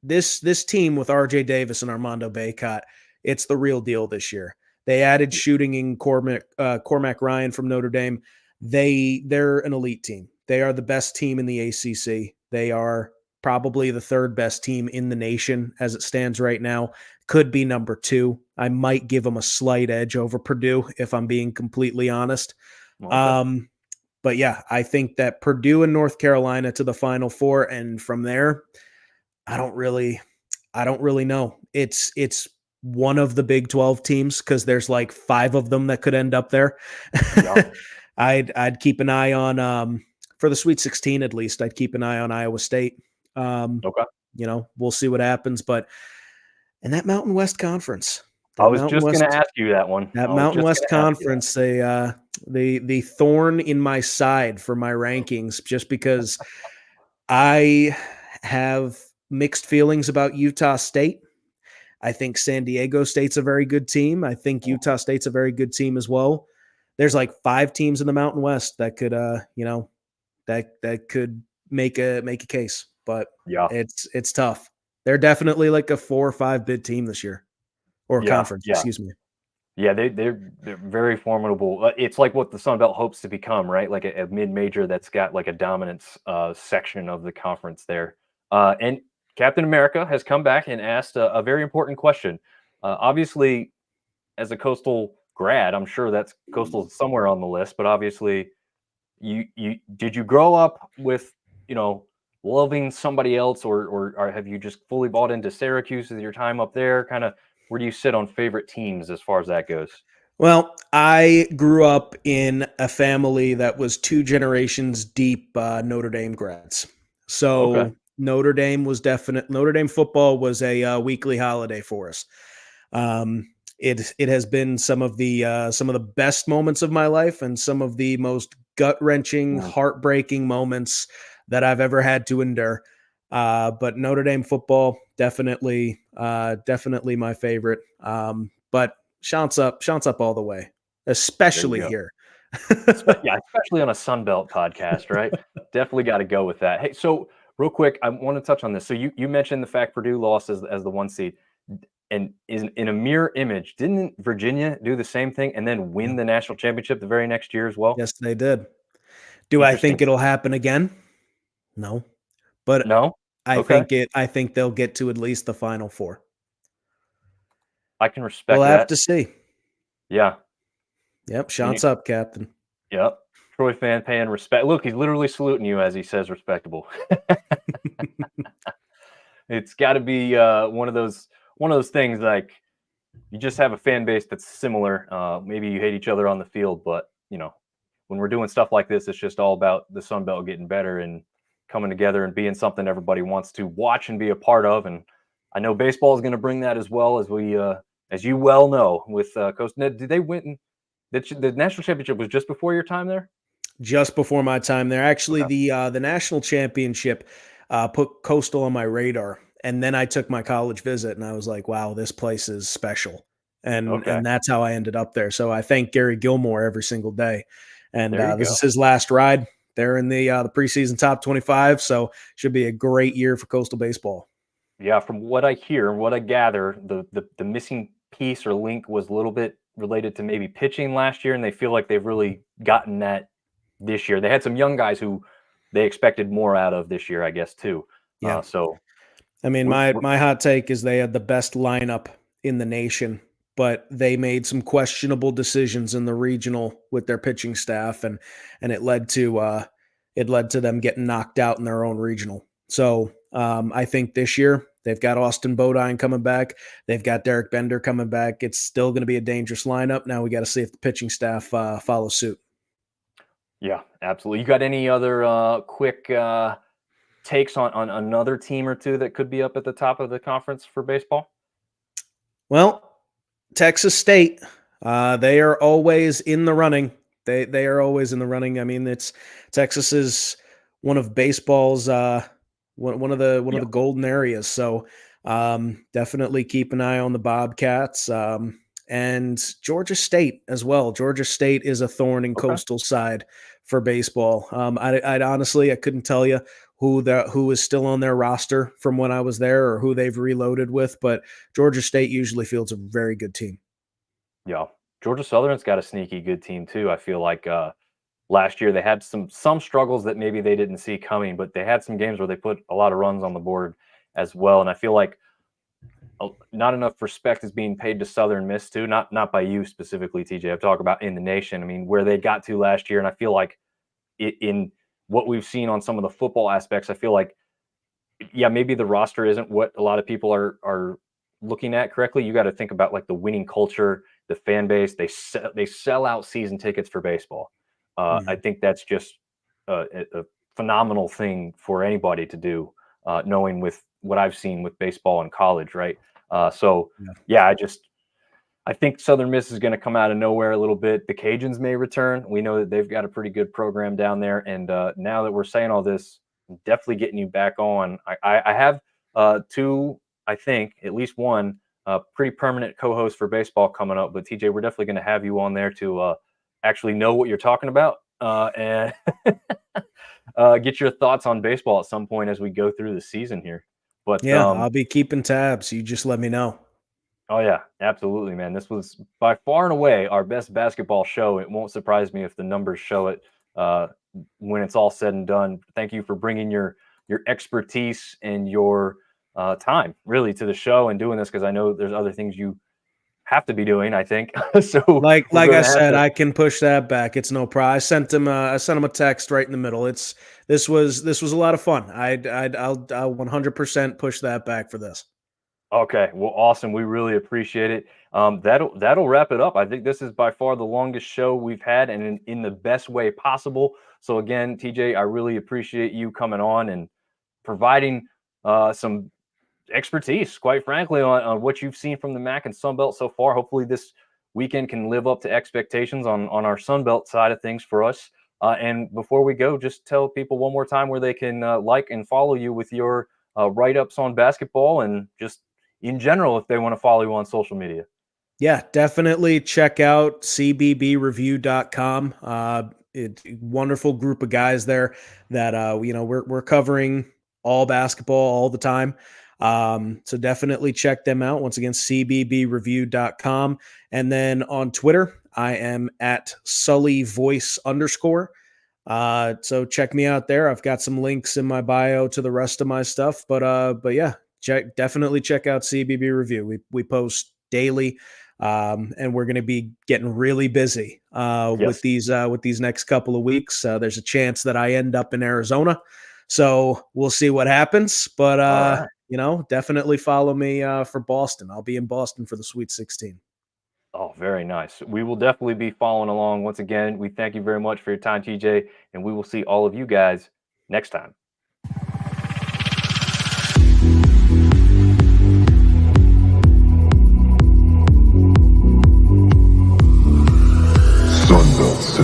this team with RJ Davis and Armando Bacot, it's the real deal this year. They added shooting in Cormac Ryan from Notre Dame. They're an elite team. They are the best team in the ACC. They are probably the third best team in the nation as it stands right now. Could be number 2. I might give them a slight edge over Purdue if I'm being completely honest. Okay. But yeah, I think that Purdue and North Carolina to the Final Four, and from there, I don't really know. It's one of the Big 12 teams because there's like 5 of them that could end up there. Yeah. I'd keep an eye on for the Sweet 16 at least. I'd keep an eye on Iowa State. Okay. We'll see what happens, but in that Mountain West Conference, I was just going to ask you that one. that Mountain West Conference, the thorn in my side for my rankings, just because I have mixed feelings about Utah State. I think San Diego State's a very good team. I think Utah State's a very good team as well. There's like 5 teams in the Mountain West that could, that could make a case, but Yeah. it's tough. They're definitely like a 4 or 5 bid team this year, or conference. Yeah. Excuse me. Yeah, they're very formidable. It's like what the Sun Belt hopes to become, right? Like a mid-major that's got like a dominance section of the conference there. And Captain America has come back and asked a very important question. Obviously, as a Coastal grad, I'm sure that's Coastal somewhere on the list. But obviously, you did you grow up with loving somebody else, or have you just fully bought into Syracuse with your time up there? Kind of where do you sit on favorite teams as far as that goes? Well, I grew up in a family that was 2 generations deep Notre Dame grads. Okay. So Notre Dame football was a weekly holiday for us. It has been some of the best moments of my life and some of the most gut wrenching, Mm, heartbreaking moments that I've ever had to endure. But Notre Dame football definitely my favorite. But Shant's up all the way, there you especially go. here. Yeah, especially on a Sunbelt podcast, right? Definitely got to go with that. Hey, so real quick, I want to touch on this. So you mentioned the fact Purdue lost as the 1 seed, and in a mirror image, didn't Virginia do the same thing and then win the national championship the very next year as well? Yes, they did. Do I Interesting. think it'll happen again? No, but No? Okay. I think they'll get to at least the Final Four. I can We'll respect have that. to see. Yeah. Yep, I mean, Shant's up, Captain. yep. Troy fan paying respect. Look, he's literally saluting you as he says respectable. It's got to be one of those things like you just have a fan base that's similar. Maybe you hate each other on the field, but when we're doing stuff like this, it's just all about the Sun Belt getting better and coming together and being something everybody wants to watch and be a part of. And I know baseball is going to bring that as well as you well know with Coast. Did they win? The national championship was just before your time there. Just before my time there, actually, Okay. the national championship put Coastal on my radar, and then I took my college visit, and I was like, "Wow, this place is special," Okay. and that's how I ended up there. So I thank Gary Gilmore every single day, and There you this go. is his last ride. They're in the preseason top 25, so should be a great year for Coastal baseball. Yeah, from what I hear and what I gather, the missing piece or link was a little bit related to maybe pitching last year, and they feel like they've really gotten that this year. They had some young guys who they expected more out of this year, I guess, too. Yeah, So I mean, we're my hot take is they had the best lineup in the nation, but they made some questionable decisions in the regional with their pitching staff, and it led to them getting knocked out in their own regional. So I think this year they've got Austin Bodine coming back, they've got Derek Bender coming back. It's still going to be a dangerous lineup. Now we got to see if the pitching staff follows suit. yeah, absolutely. You got any other quick takes on another team or two that could be up at the top of the conference for baseball? Well, Texas State. They are always in the running. They are always in the running. I mean, it's Texas is one of baseball's one of the Yeah. golden areas. So definitely keep an eye on the Bobcats and Georgia State as well. Georgia State is a thorn in Okay. coastal side for baseball. I'd honestly I couldn't tell you who is still on their roster from when I was there or who they've reloaded with, but Georgia State usually fields a very good team. Yeah. Georgia Southern's got a sneaky good team too. I feel like last year they had some struggles that maybe they didn't see coming, but they had some games where they put a lot of runs on the board as well. And I feel like not enough respect is being paid to Southern Miss too. Not by you specifically, TJ. I'm talking about in the nation. I mean, where they got to last year, and I feel like in what we've seen on some of the football aspects, I feel like yeah, maybe the roster isn't what a lot of people are looking at correctly. You got to think about like the winning culture, the fan base. They sell out season tickets for baseball. I Mhm. think that's just a phenomenal thing for anybody to do. Knowing with what I've seen with baseball in college, right? So Yeah. yeah, I think Southern Miss is going to come out of nowhere a little bit. The Cajuns may return. We know that they've got a pretty good program down there. And now that we're saying all this, I'm definitely getting you back on. I have two, I think, at least one pretty permanent co host for baseball coming up. But TJ, we're definitely going to have you on there to actually know what you're talking about and get your thoughts on baseball at some point as we go through the season here. But Yeah, I'll be keeping tabs. You just let me know. oh yeah, absolutely, man. This was by far and away our best basketball show. It won't surprise me if the numbers show it uh, when it's all said and done. Thank you for bringing your expertise and your time really to the show and doing this because I know there's other things you have to be doing. I think so. We're Like going I to have said, to. I can push that back. It's no problem. I sent him a text right in the middle. This was a lot of fun. I'll 100% push that back for this. Okay, well, awesome. We really appreciate it. That'll wrap it up. I think this is by far the longest show we've had, and in the best way possible. So again, TJ, I really appreciate you coming on and providing some expertise, quite frankly, on what you've seen from the MAC and Sunbelt so far. Hopefully, this weekend can live up to expectations on our Sunbelt side of things for us. And before we go, just tell people one more time where they can like and follow you with your write ups on basketball and just in general if they want to follow you on social media. Yeah, definitely check out cbbreview.com. Wonderful group of guys there that we're covering all basketball all the time. So definitely check them out. Once again, cbbreview.com. And then on Twitter, I am at @SullyVoice_. So check me out there. I've got some links in my bio to the rest of my stuff. But yeah, definitely check out CBB Review. We post daily, and we're going to be getting really busy Yes. with these next couple of weeks. There's a chance that I end up in Arizona, so we'll see what happens. But All right. definitely follow me for Boston. I'll be in Boston for the Sweet 16. Oh, very nice. We will definitely be following along. Once again, we thank you very much for your time, TJ, and we will see all of you guys next time.